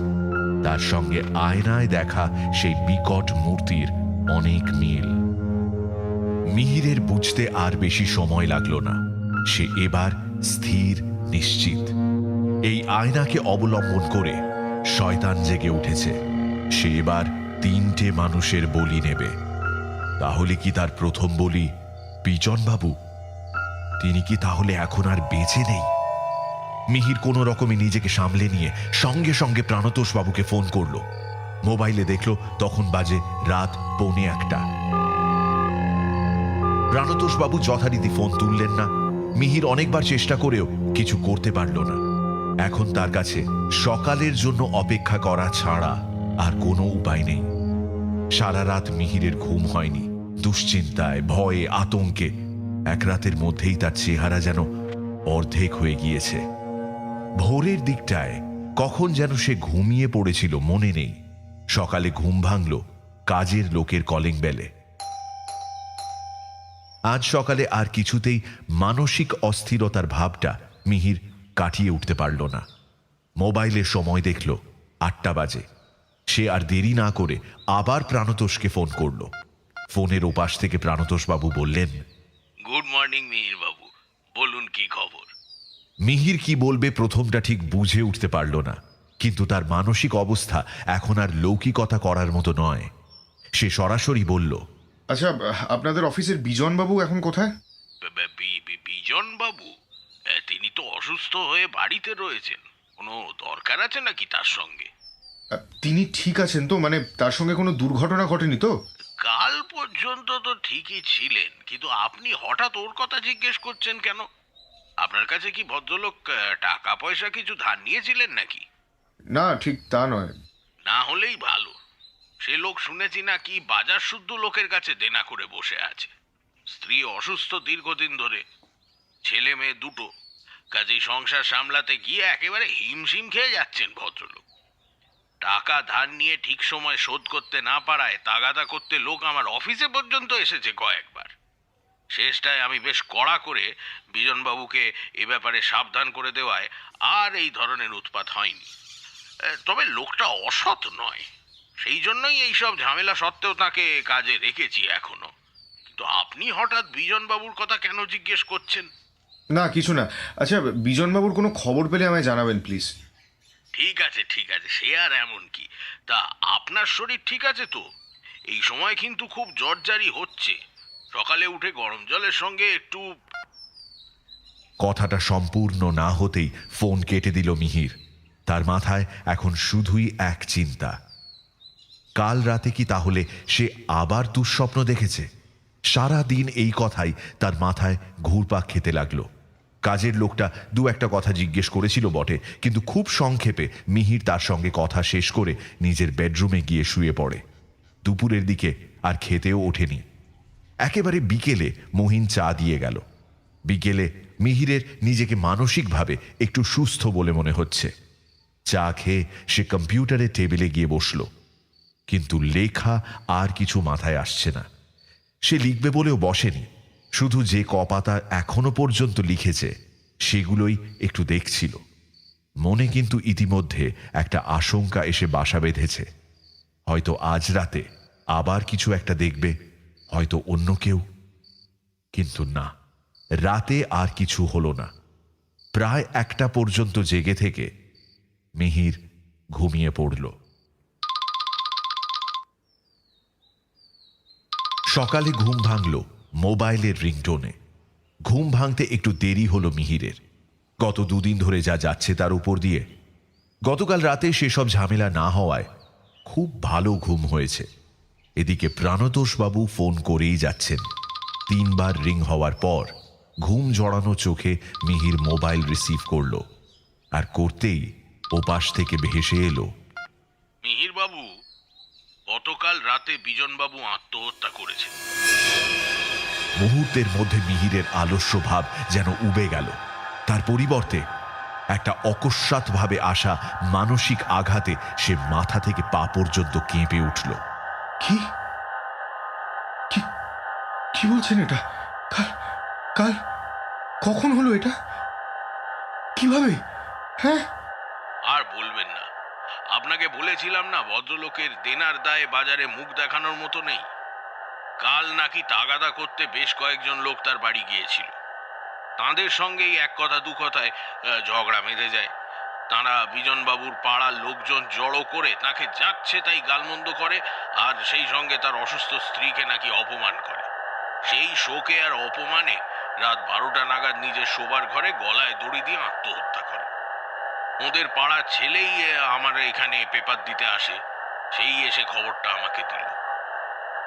তার সঙ্গে আয়নায় দেখা সেই বিকট মূর্তির অনেক মিল। মিহিরের বুঝতে আর বেশি সময় লাগলো না। সে এবার স্থির, নিশ্চিত। এই আয়নাকে অবলম্বন করে শয়তান জেগে উঠেছে। সে এবার 3টে মানুষের বলি নেবে। তাহলে কি তার প্রথম বলি বিজনবাবু? তিনি কি তাহলে এখন আর বেঁচে নেই? মিহির কোনো রকমে নিজেকে সামলে নিয়ে সঙ্গে সঙ্গে প্রাণতোষ বাবুকে ফোন করল। মোবাইলে দেখল তখন বাজে রাত 1:45। প্রাণতোষ বাবু যথারীতি ফোন তুললেন না। মিহির অনেকবার চেষ্টা করেও কিছু করতে পারল না। এখন তার কাছে সকালের জন্য অপেক্ষা করা ছাড়া আর কোনো উপায় নেই। সারা রাত মিহিরের ঘুম হয়নি, দুশ্চিন্তায়, ভয়ে, আতঙ্কে। এক রাতের মধ্যেই তার চেহারা যেন অর্ধেক হয়ে গিয়েছে। ভোরের দিকটায় কখন যেন সে ঘুমিয়ে পড়েছিল মনে নেই। সকালে ঘুম ভাঙল কাজের লোকের কলিং বেলে। আজ সকালে আর কিছুতেই মানসিক অস্থিরতার ভাবটা মিহির কাটিয়ে উঠতে পারল না। মোবাইলের সময় দেখল 8টা বাজে। সে আর দেরি না করে আবার প্রাণতোষকে ফোন করল। ফোনের ওপাশ থেকে প্রাণতোষ বাবু বললেন, গুড মর্নিং মিহির বাবু, বলুন কি খবর? মিহির কি বলবে প্রথমটা ঠিক বুঝে উঠতে পারল না, কিন্তু তার মানসিক অবস্থা এখন আর লৌকিকতা করার মতো নয়। সে সরাসরি বলল, আচ্ছা, আপনাদের অফিসের বিজনবাবু এখন কোথায়? বিজন বাবু? তিনি তো অসুস্থ হয়ে বাড়িতে রয়েছেন। কোনো দরকার আছে নাকি তার সঙ্গে? তিনি ঠিক আছেন তো? মানে তার সঙ্গে কোনো দুর্ঘটনা ঘটেনি তো? কাল পর্যন্ত তো ঠিকই ছিলেন, কিন্তু আপনি হঠাৎ ওর কথা জিজ্ঞেস করছেন কেন? আপনার কাছে কি ভদ্রলোক টাকা পয়সা কিছু ধার নিয়েছিলেন নাকি? না, ঠিক তা নয়। না হলেই ভালো। সে লোক শুনেছি না কি বাজার শুদ্ধ লোকের কাছে দেনা করে বসে আছে। স্ত্রী অসুস্থ দীর্ঘদিন ধরে, ছেলে মেয়ে 2টো। কাজেই সংসার সামলাতে গিয়ে একেবারে হিমশিম খেয়ে যাচ্ছেন ভদ্রলোক। টাকা ধার নিয়ে ঠিক সময় শোধ করতে না পারায় তাগাদা করতে লোক আমার অফিসে পর্যন্ত এসেছে কয়েকবার। শেষটায় আমি বেশ কড়া করে বিজনবাবুকে এ ব্যাপারে সাবধান করে দেওয়ায় আর এই ধরনের উৎপাত হয়নি। তবে লোকটা অসৎ নয়, সেই জন্যই এইসব ঝামেলা সত্ত্বেও তাকে কাজে রেখেছি এখনো। কিন্তু আপনি হঠাৎ বিজনবাবুর কথা কেন জিজ্ঞেস করছেন? না, কিছু না। আচ্ছা, বিজনবাবুর কোনো খবর পেলে আমায় জানাবেন প্লিজ। ঠিক আছে, সে আর এমন কি। তা আপনার শরীর ঠিক আছে তো? এই সময় কিন্তু খুব জ্বরজারি হচ্ছে। সকালে উঠে গরম জলের সঙ্গে একটু কথাটা সম্পূর্ণ না হতেই ফোন কেটে দিল মিহির। তার মাথায় এখন শুধুই এক চিন্তা, কাল রাতে কি তাহলে সে আবার দুঃস্বপ্ন দেখেছে? সারা দিন এই কথাই তার মাথায় ঘুরপাক খেতে লাগলো। কাজের লোকটা দু একটা কথা জিজ্ঞেস করেছিল বটে, কিন্তু খুব সংক্ষেপে মিহির তার সঙ্গে কথা শেষ করে নিজের বেডরুমে গিয়ে শুয়ে পড়ে। দুপুরের দিকে আর খেতেও ওঠেনি। একেবারে বিকেলে মহিন চা দিয়ে গেল। বিকেলে মিহিরের নিজেকে মানসিকভাবে একটু সুস্থ বলে মনে হচ্ছে। চা খেয়ে সে কম্পিউটারের টেবিলে গিয়ে বসল, কিন্তু লেখা আর কিছু মাথায় আসছে না। সে লিখবে বলেও বসেনি, শুধু যে কপাতা এখনো পর্যন্ত লিখেছে সেগুলোই একটু দেখছিল। মনে কিন্তু ইতিমধ্যে একটা আশঙ্কা এসে বাসা বেঁধেছে, হয়তো আজ রাতে আবার কিছু একটা দেখবে, হয়তো অন্য কেউ। কিন্তু না, রাতে আর কিছু হলো না। প্রায় 1টা পর্যন্ত জেগে থেকে মিহির ঘুমিয়ে পড়ল। সকালে ঘুম ভাঙল মোবাইলের রিংটোনে। ঘুম ভাঙতে একটু দেরি হলো মিহিরের। গত 2 দিন ধরে যা যাচ্ছে তার উপর দিয়ে গতকাল রাতে সেসব ঝামেলা না হওয়ায় খুব ভালো ঘুম হয়েছে। এদিকে প্রাণতোষবাবু ফোন করেই যাচ্ছেন। 3 বার রিং হওয়ার পর ঘুম জড়ানো চোখে মিহির মোবাইল রিসিভ করল, আর করতেই ওপাশ থেকে ভেসে এলো, মিহির বাবু, গতকাল রাতে বিজনবাবু আত্মহত্যা করেছেন। মুহূর্তের মধ্যে মিহিরের আলস্য ভাব যেন উবে গেল। তার পরিবর্তে একটা অকস্মাৎভাবে আসা মানসিক আঘাতে সে মাথা থেকে পা পর্যন্ত কেঁপে উঠল। কি কি কি বলছেন এটা? কাল কাল কখন হলো এটা? কিভাবে? হ্যাঁ, আর বলবেন না, আপনাকে বলেছিলাম না ভদ্রলোকের দেনার দায়ে বাজারে মুখ দেখানোর মতো নেই। কাল নাকি তাগাদা করতে বেশ কয়েকজন লোক তার বাড়ি গিয়েছিল। তাঁদের সঙ্গেই এক কথা দু কথায় ঝগড়া বেঁধে যায়। তাঁরা বিজনবাবুর পাড়ার লোকজন জড়ো করে তাকে যাচ্ছে তাই গালমন্দ করে, আর সেই সঙ্গে তার অসুস্থ স্ত্রীকে নাকি অপমান করে। সেই শোকে আর অপমানে রাত 12টা নাগাদ নিজের শোবার ঘরে গলায় দড়ি দিয়ে আত্মহত্যা করে। ওদের পাড়ার ছেলেই আমার এখানে পেপার দিতে আসে, সেই এসে খবরটা আমাকে দিল।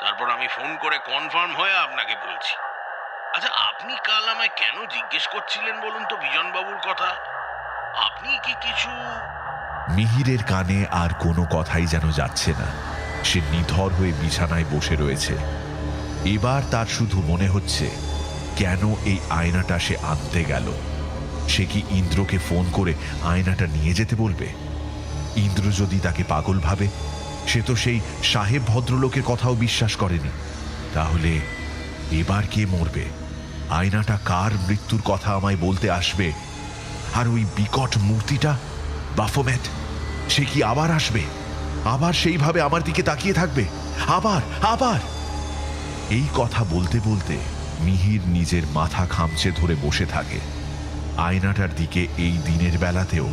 তারপর আমি ফোন করে কনফার্ম হয়ে আপনাকে বলছি। আচ্ছা, আপনি কাল আমায় কেন জিজ্ঞেস করছিলেন বলুন তো বিজনবাবুর কথা? আপনি কি কিছু... মিহিরের কানে আর কোনো কথাই যেন যাচ্ছে না। সে নিথর হয়ে বিছানায় বসে রয়েছে। এবার তার শুধু মনে হচ্ছে, কেন এই আয়নাটা সে আনতে গেল? সে কি ইন্দ্রকে ফোন করে আয়নাটা নিয়ে যেতে বলবে? ইন্দ্র যদি তাকে পাগল ভাবে, সে তো সেই সাহেব ভদ্রলোকের কথাও বিশ্বাস করেনি। তাহলে এবার কে মরবে? আয়নাটা কার মৃত্যুর কথা আমায় বলতে আসবে? আর ওই বিকট মূর্তিটা, বাফোমেট, সে কি আবার আসবে? আবার সেইভাবে আমার দিকে তাকিয়ে থাকবে? আবার আবার এই কথা বলতে বলতে মিহির নিজের মাথা খামচে ধরে বসে থাকে। আয়নাটার দিকে এই দিনের বেলাতেও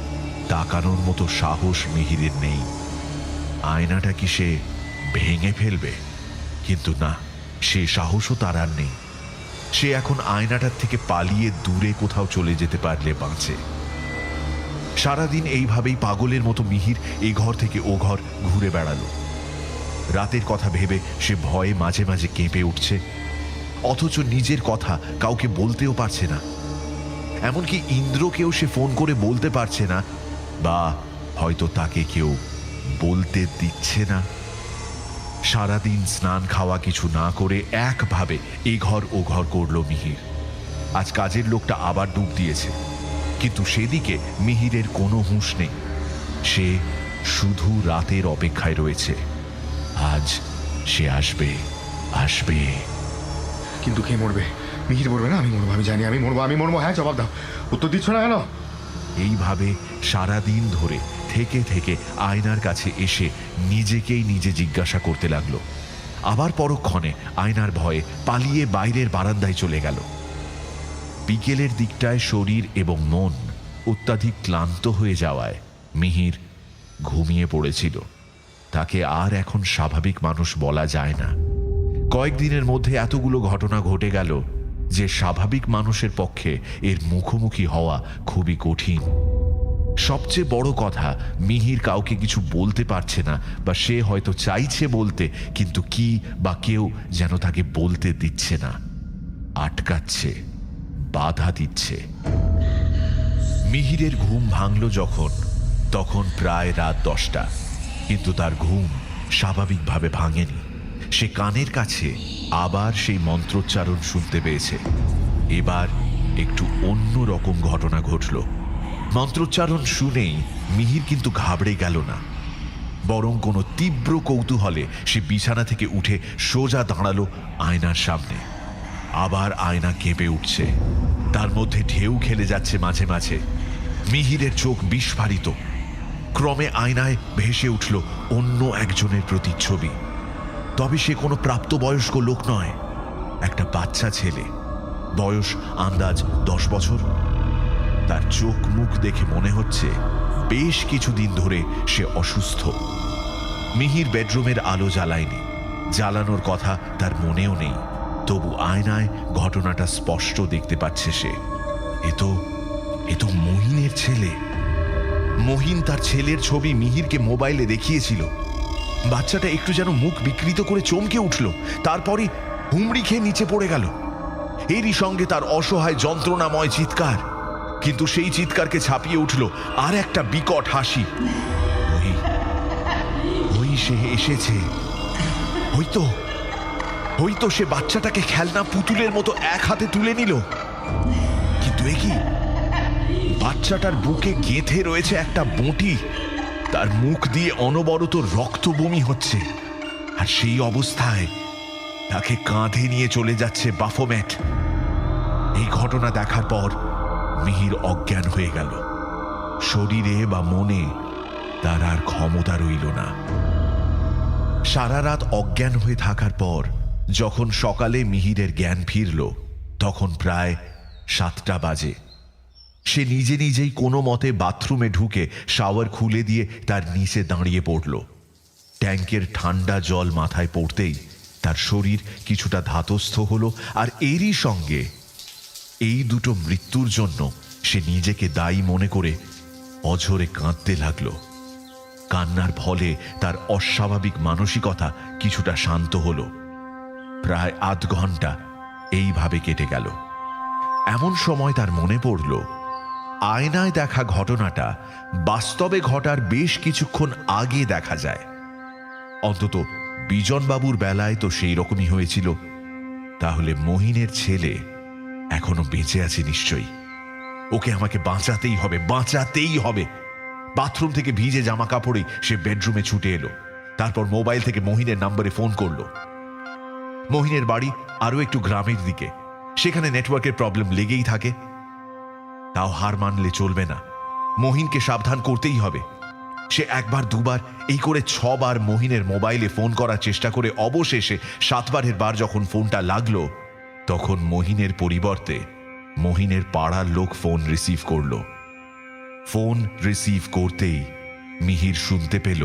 তাকানোর মতো সাহস মিহিরের নেই। আয়নাটা কি সে ভেঙে ফেলবে? কিন্তু না, সে সাহসও তার আর নেই। সে এখন আয়নাটার থেকে পালিয়ে দূরে কোথাও চলে যেতে পারলে বাঁচে। সারাদিন এইভাবেই পাগলের মতো মিহির এই ঘর থেকে ও ঘর ঘুরে বেড়ালো। রাতের কথা ভেবে সে ভয়ে মাঝে মাঝে কেঁপে উঠছে, অথচ নিজের কথা কাউকে বলতেও পারছে না। এমনকি ইন্দ্রকেও সে ফোন করে বলতে পারছে না, বা হয়তো তাকে কেউ বলতে দিচ্ছে না। সারাদিন স্নান খাওয়া কিছু না করে একভাবে এ ঘর ও ঘর করল মিহির। আজ কাজের লোকটা আবার ডুব দিয়েছে, কিন্তু সেদিকে মিহিরের কোনো হুঁশ নেই। সে শুধু রাতের অপেক্ষায় রয়েছে। আজ সে আসবে, আসবে। কিন্তু কে মরবে? মিহির মরবে না? আমি মরবো, আমি জানি আমি মরবো, আমি মরবো। হ্যাঁ, জবাব দাও, উত্তর দিচ্ছ না কেন? এইভাবে সারাদিন ধরে থেকে থেকে আয়নার কাছে এসে নিজেকেই নিজে জিজ্ঞাসা করতে লাগলো। আবার পরক্ষণে আয়নার ভয়ে পালিয়ে বাইরের বারান্দায় চলে গেল। বিকেলের দিকটায় শরীর এবং মন অত্যাধিক ক্লান্ত হয়ে যাওয়ায় মিহির ঘুমিয়ে পড়েছিল। তাকে আর এখন স্বাভাবিক মানুষ বলা যায় না। কয়েকদিনের মধ্যে এতগুলো ঘটনা ঘটে গেল, যে স্বাভাবিক মানুষের পক্ষে এর মুখোমুখি হওয়া খুবই কঠিন। সবচেয়ে বড় কথা, মিহির কাউকে কিছু বলতে পারছে না, বা সে হয়তো চাইছে বলতে, কিন্তু কি বা কেউ যেন তাকে বলতে দিচ্ছে না, আটকাচ্ছে, বাধা দিচ্ছে। মিহিরের ঘুম ভাঙল যখন, তখন প্রায় রাত 10টা, কিন্তু তার ঘুম স্বাভাবিকভাবে ভাঙেনি। সে কানের কাছে আবার সেই মন্ত্রোচ্চারণ শুনতে পেয়েছে। এবার একটু অন্য রকম ঘটনা ঘটল। মন্ত্রোচ্চারণ শুনেই মিহির কিন্তু ঘাবড়ে গেল না, বরং কোনো তীব্র কৌতূহলে সে বিছানা থেকে উঠে সোজা দাঁড়ালো আয়নার সামনে। আবার আয়না কেঁপে উঠছে, তার মধ্যে ঢেউ খেলে যাচ্ছে মাঝে মাঝে। মিহিরের চোখ বিস্ফারিত। ক্রমে আয়নায় ভেসে উঠল অন্য একজনের প্রতিচ্ছবি। তবে সে কোনো প্রাপ্তবয়স্ক লোক নয়, একটা বাচ্চা ছেলে, বয়স আন্দাজ 10 বছর। তার চোখ মুখ দেখে মনে হচ্ছে বেশ কিছুদিন ধরে সে অসুস্থ। মিহির বেডরুমের আলো জ্বালায়নি, জ্বালানোর কথা তার মনেও নেই, তবু আয়নায় ঘটনাটা স্পষ্ট দেখতে পাচ্ছে সে। এ তো মহিনের ছেলে। মহিন তার ছেলের ছবি মিহিরকে মোবাইলে দেখিয়েছিল। বাচ্চাটা একটু যেন মুখ বিকৃত করে চমকে উঠল, তারপরই হুমড়ি খেয়ে নিচে পড়ে গেল। এরই সঙ্গে তার অসহায় যন্ত্রণাময় চিৎকার, কিন্তু সেই চিৎকারকে ছাপিয়ে উঠল আর একটা বিকট হাসি। ওই সে এসেছে, হয়তো সে বাচ্চাটাকে খেলনা পুতুলের মতো এক হাতে তুলে নিল। কিন্তু এ কি? বাচ্চাটার বুকে গেঁথে রয়েছে একটা বঁটি, তার মুখ দিয়ে অনবরত রক্ত বমি হচ্ছে, আর সেই অবস্থায় তাকে কাঁধে নিয়ে চলে যাচ্ছে বাফোমেট। এই ঘটনা দেখার পর মিহির অজ্ঞান হয়ে গেল। শরীরে বা মনে তার আর ক্ষমতা রইল না। সারা রাত অজ্ঞান হয়ে থাকার পর যখন সকালে মিহিরের জ্ঞান ফিরল, তখন প্রায় 7টা বাজে। সে নিজে নিজেই কোনো মতে বাথরুমে ঢুকে শাওয়ার খুলে দিয়ে তার নিচে দাঁড়িয়ে পড়ল। ট্যাঙ্কের ঠান্ডা জল মাথায় পড়তেই তার শরীর কিছুটা ধাতস্থ হলো, আর এরই সঙ্গে এই দুটো মৃত্যুর জন্য সে নিজেকে দায়ী মনে করে অঝরে কাঁদতে লাগল। কান্নার ফলে তার অস্বাভাবিক মানসিকতা কিছুটা শান্ত হলো। প্রায় আধ ঘন্টা এইভাবে কেটে গেল। এমন সময় তার মনে পড়ল, আয়নায় দেখা ঘটনাটা বাস্তবে ঘটার বেশ কিছুক্ষণ আগে দেখা যায়। অন্তত বিজনবাবুর বেলায় তো সেই রকমই হয়েছিল। তাহলে মহিনের ছেলে এখনো বেঁচে আছে নিশ্চয়ই। ওকে আমাকে বাঁচাতেই হবে। বাথরুম থেকে ভিজে জামা কাপড়ে সে বেডরুমে ছুটে এলো। তারপর মোবাইল থেকে মহিনের নম্বরে ফোন করলো। মহিনের বাড়ি আরো একটু গ্রামের দিকে, সেখানে নেটওয়ার্কের প্রবলেম লেগেই থাকে। তাও হার মানলে চলবে না, মহিনকে সাবধান করতেই হবে। সে একবার দুবার এই করে 6 বার মহিনের মোবাইলে ফোন করার চেষ্টা করে অবশেষে 7বারের বার যখন ফোনটা লাগলো, তখন মহিনের পরিবর্তে মহিনের পাড়ার লোক ফোন রিসিভ করল। ফোন রিসিভ করতেই মিহির শুনতে পেল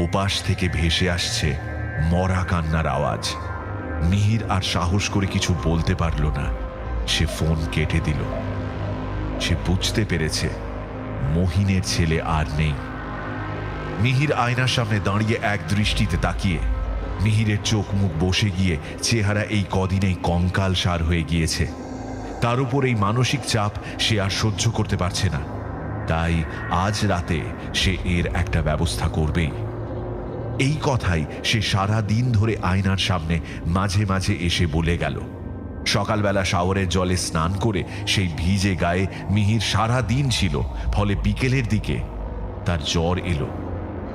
ওপাশ থেকে ভেসে আসছে মরা কান্নার আওয়াজ। মিহির আর সাহস করে কিছু বলতে পারল না, সে ফোন কেটে দিল। সে বুঝতে পেরেছে মহিনের ছেলে আর নেই। মিহির আয়নার সামনে দাঁড়িয়ে এক দৃষ্টিতে তাকিয়ে, মিহিরের চোখ মুখ বসে গিয়ে চেহারা এই কদিনেই কঙ্কাল সার হয়ে গিয়েছে। তার উপর এই মানসিক চাপ সে আর সহ্য করতে পারছে না, তাই আজ রাতে সে এর একটা ব্যবস্থা করবেই। এই কথাই সে সারা দিন ধরে আয়নার সামনে মাঝে মাঝে এসে বলে গেল। সকালবেলা শাওয়ারের জলে স্নান করে সেই ভিজে গায়ে মিহির সারা দিন ছিল, ফলে বিকেলের দিকে তার জ্বর এলো।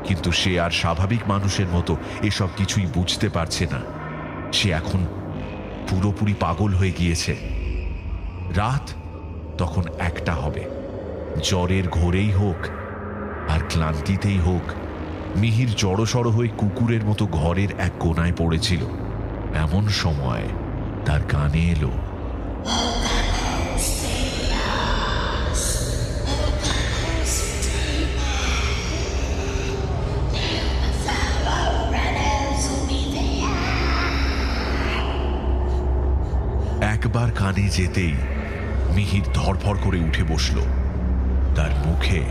কিন্তু সে আর স্বাভাবিক মানুষের মতো এসব কিছুই বুঝতে পারছে না। সে এখন পুরোপুরি পাগল হয়ে গিয়েছে। রাত তখন 1টা হবে। জ্বরের ঘোরেই হোক আর ক্লান্তিতেই হোক, মিহির জড়সড় হয়ে কুকুরের মতো ঘরের এক কোনায় পড়েছিল। এমন সময় তার কানে এলো, একবার কানে যেতেই মিহির ধরফর করে উঠে বসল। তার মুখে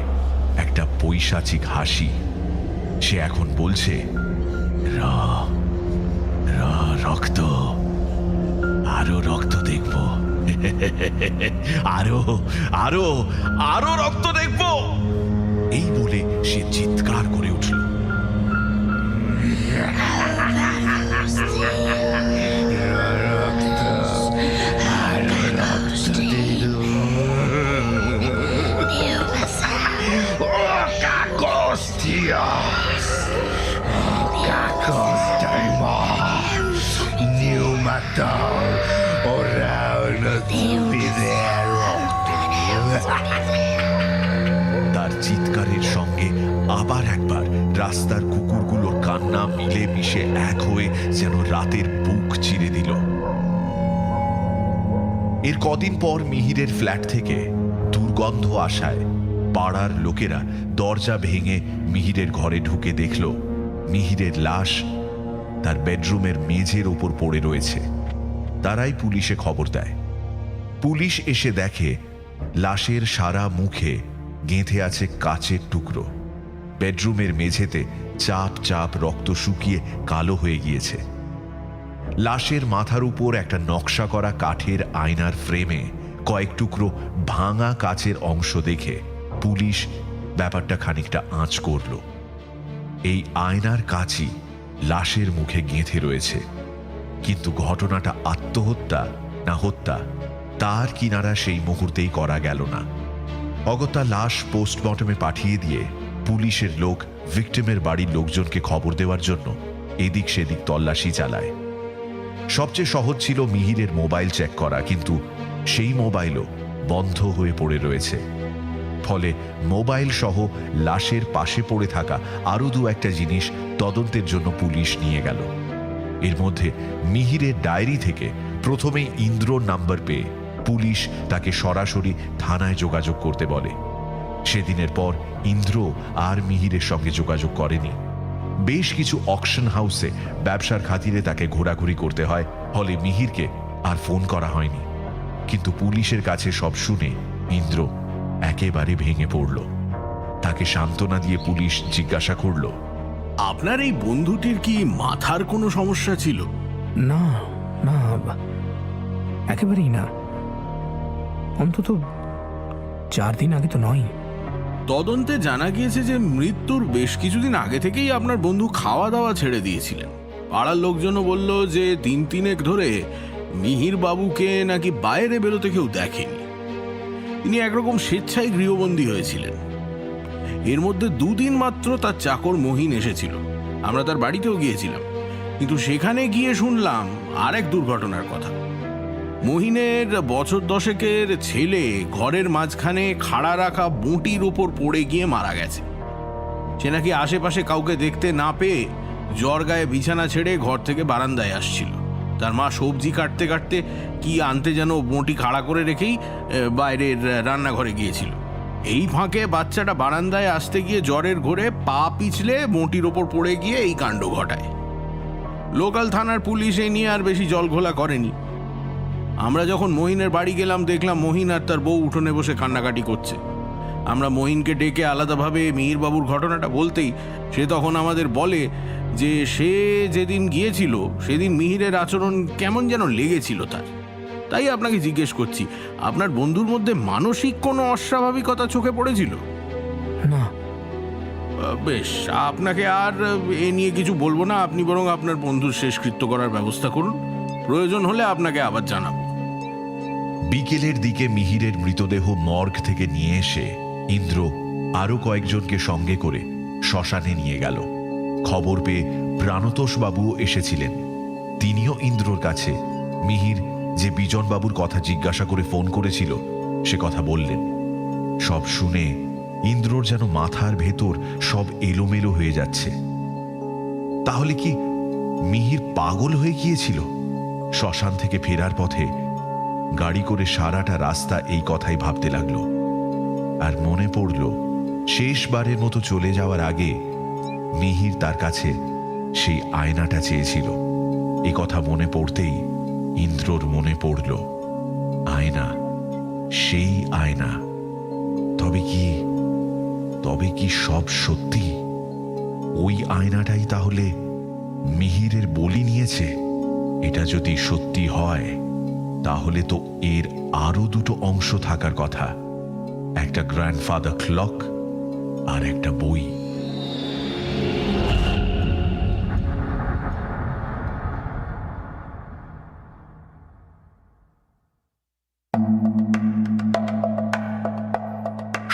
একটা পৈশাচিক হাসি। সে এখন বলছে, রক্ত, আরো রক্ত দেখব, আরো আরো আরো রক্ত দেখব। এই বলে সে চিৎকার করে উঠল। তার চিৎকারের সঙ্গে আবার একবার রাস্তার কুকুরগুলোর কান্না মিলে মিশে এক হয়ে যেন রাতের বুক চিরে দিল। এর কদিন পর মিহিরের ফ্ল্যাট থেকে দুর্গন্ধ আসায় পাড়ার লোকেরা দরজা ভেঙে মিহিরের ঘরে ঢুকে দেখল মিহিরের লাশ তার বেডরুমের মেঝের ওপর পড়ে রয়েছে। তারাই পুলিশে খবর দেয়। পুলিশ এসে দেখে লাশের সারা মুখে গেঁথে আছে কাচের টুকরো। বেডরুমের মেঝেতে চাপ চাপ রক্ত শুকিয়ে কালো হয়ে গিয়েছে। লাশের মাথার উপর একটা নকশা করা কাঠের আয়নার ফ্রেমে কয়েক টুকরো ভাঙা কাচের অংশ দেখে পুলিশ ব্যাপারটা খানিকটা আঁচ করল। এই আয়নার কাচই লাশের মুখে গেঁথে রয়েছে, কিন্তু ঘটনাটা আত্মহত্যা না হত্যা তার কিনারা সেই মুহূর্তেই করা গেল না। অগত্যা লাশ পোস্টমর্টমে পাঠিয়ে দিয়ে পুলিশের লোক ভিকটিমের বাড়ির লোকজনকে খবর দেওয়ার জন্য এদিক সেদিক তল্লাশি চালায়। সবচেয়ে সহজ ছিল মিহিরের মোবাইল চেক করা, কিন্তু সেই মোবাইলও বন্ধ হয়ে পড়ে রয়েছে। ফলে মোবাইল সহ লাশের পাশে পড়ে থাকা আরো দু একটা জিনিস তদন্তের জন্য পুলিশ নিয়ে গেল। এর মধ্যে মিহিরের ডায়েরি থেকে প্রথমেই ইন্দ্রর নাম্বার পেয়ে পুলিশ তাকে সরাসরি থানায় যোগাযোগ করতে বলে। সেদিনের পর ইন্দ্র আর মিহিরের সঙ্গে যোগাযোগ করেনি। বেশ কিছু অকশন হাউসে ব্যবসার খাতিরে তাকে ঘোরাঘুরি করতে হয়, ফলে মিহিরকে আর ফোন করা হয়নি। কিন্তু পুলিশের কাছে সব শুনে ইন্দ্র একেবারে ভেঙে পড়ল। তাকে সান্ত্বনা দিয়ে পুলিশ জিজ্ঞাসা করল, আপনার এই বন্ধুটির কি মাথার কোনো সমস্যা ছিল? না না, একেবারেই না। অন্তত 4 দিন আগে তো নয়। তদন্তে জানা গিয়েছে যে মৃত্যুর বেশ কিছুদিন আগে থেকেই আপনার বন্ধু খাওয়া দাওয়া ছেড়ে দিয়েছিলেন। পাড়ার লোকজনও বলল যে 3 ধরে মিহির বাবুকে নাকি বাইরে বেরোতে কেউ দেখেনি। তিনি একরকম স্বেচ্ছায় গৃহবন্দী হয়েছিলেন। এর মধ্যে 2 দিন মাত্র তার চাকর মহিন এসেছিল। আমরা তার বাড়িতেও গিয়েছিলাম, কিন্তু সেখানে গিয়ে শুনলাম আরেক দুর্ঘটনার কথা। মহিনের বছর 10-এর ছেলে ঘরের মাঝখানে খাড়া রাখা বঁটির ওপর পড়ে গিয়ে মারা গেছে। সে নাকি আশেপাশে কাউকে দেখতে না পেয়ে জ্বর গায়ে বিছানা ছেড়ে ঘর থেকে বারান্দায় আসছিল। তার মা সবজি কাটতে কাটতে কি আনতে যেন বঁটি খাড়া করে রেখেই বাইরের রান্নাঘরে গিয়েছিল। এই ফাঁকে বাচ্চাটা বারান্দায় আসতে গিয়ে জ্বরের ঘোরে পা পিছলে বঁটির ওপর পড়ে গিয়ে এই কাণ্ড ঘটায়। লোকাল থানার পুলিশ এই নিয়ে আর বেশি জলঘোলা করেনি। আমরা যখন মহিনের বাড়ি গেলাম দেখলাম মহিন আর তার বউ উঠোনে বসে কান্নাকাটি করছে। আমরা মহিনকে ডেকে আলাদাভাবে মিহিরবাবুর ঘটনাটা বলতেই সে তখন আমাদের বলে যে সে যেদিন গিয়েছিল সেদিন মিহিরের আচরণ কেমন যেন লেগেছিল তার। তাই আপনাকে জিজ্ঞেস করছি, আপনার বন্ধুর মধ্যে মানসিক কোনো অস্বাভাবিকতা চোখে পড়েছিল? না। বেশ, আপনাকে আর এ নিয়ে কিছু বলবো না। আপনি বরং আপনার বন্ধুর শেষকৃত্য করার ব্যবস্থা করুন। প্রয়োজন হলে আপনাকে আবার জানাবো। বিকেলের দিকে মিহিরের মৃতদেহ মর্গ থেকে নিয়ে এসে ইন্দ্র আরো কয়েকজনকে সঙ্গে করে শ্মশানে নিয়ে গেল। খবর পেয়ে প্রাণতোষ বাবুও এসেছিলেন। তিনিও ইন্দ্রর কাছে মিহির যে বিজন বাবুর কথা জিজ্ঞাসা করে ফোন করেছিল সে কথা বললেন। সব শুনে ইন্দ্রর যেন মাথার ভেতর সব এলোমেলো হয়ে যাচ্ছে। তাহলে কি মিহির পাগল হয়ে গিয়েছিল? শ্মশান থেকে ফেরার পথে গাড়ি করে সারাটা রাস্তা এই কথাই ভাবতে লাগলো। আর মনে পড়ল শেষবারের মতো চলে যাওয়ার আগে মিহির তার কাছে সেই আয়নাটা চেয়েছিল। এ কথা মনে পড়তেই ইন্দ্র মিত্রর মনে পড়ল আয়না, সেই আয়না। তবে কি সব সত্যি? ওই আয়নাটাই তাহলে মিহিরের বলি নিয়েছে? এটা যদি সত্যি হয় তাহলে তো এর আরো দুটো অংশ থাকার কথা, একটা গ্র্যান্ডফাদার ক্লক আর একটা বই।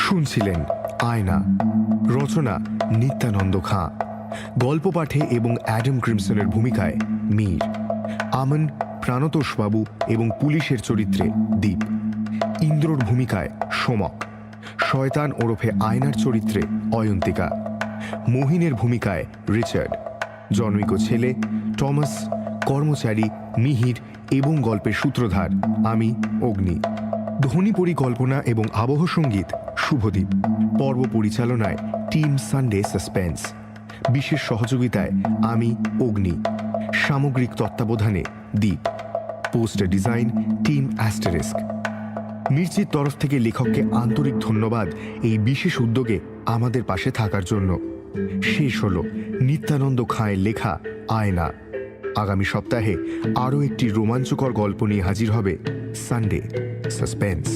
শুনছিলেন আয়না, রচনা নিত্যানন্দ খাঁ, গল্প পাঠে এবং অ্যাডাম ক্রিমসনের ভূমিকায় মীর, আমন, প্রাণতোষবাবু এবং পুলিশের চরিত্রে দীপ, ইন্দ্রর ভূমিকায় সোমক, শয়তান ওরফে আয়নার চরিত্রে অয়ন্তিকা, মোহিনের ভূমিকায় রিচার্ড, জনৈক ছেলে টমাস, কর্মচারী মিহির এবং গল্পের সূত্রধার আমি অগ্নি। ধ্বনি পরিকল্পনা এবং আবহ সঙ্গীত শুভদীপ। পর্ব পরিচালনায় টিম সানডে সাসপেন্স। বিশেষ সহযোগিতায় আমি অগ্নি। সামগ্রিক তত্ত্বাবধানে Deep. Poster design team asterisk. মির্চির তরফ থেকে লেখককে আন্তরিক ধন্যবাদ এই বিশেষ উদ্যোগে আমাদের পাশে থাকার জন্য। শেষ হলো নিত্যানন্দ খাঁয়ের লেখা আয়না। আগামী সপ্তাহে আরও একটি রোমাঞ্চকর গল্প নিয়ে হাজির হবে সানডে সাসপেন্স।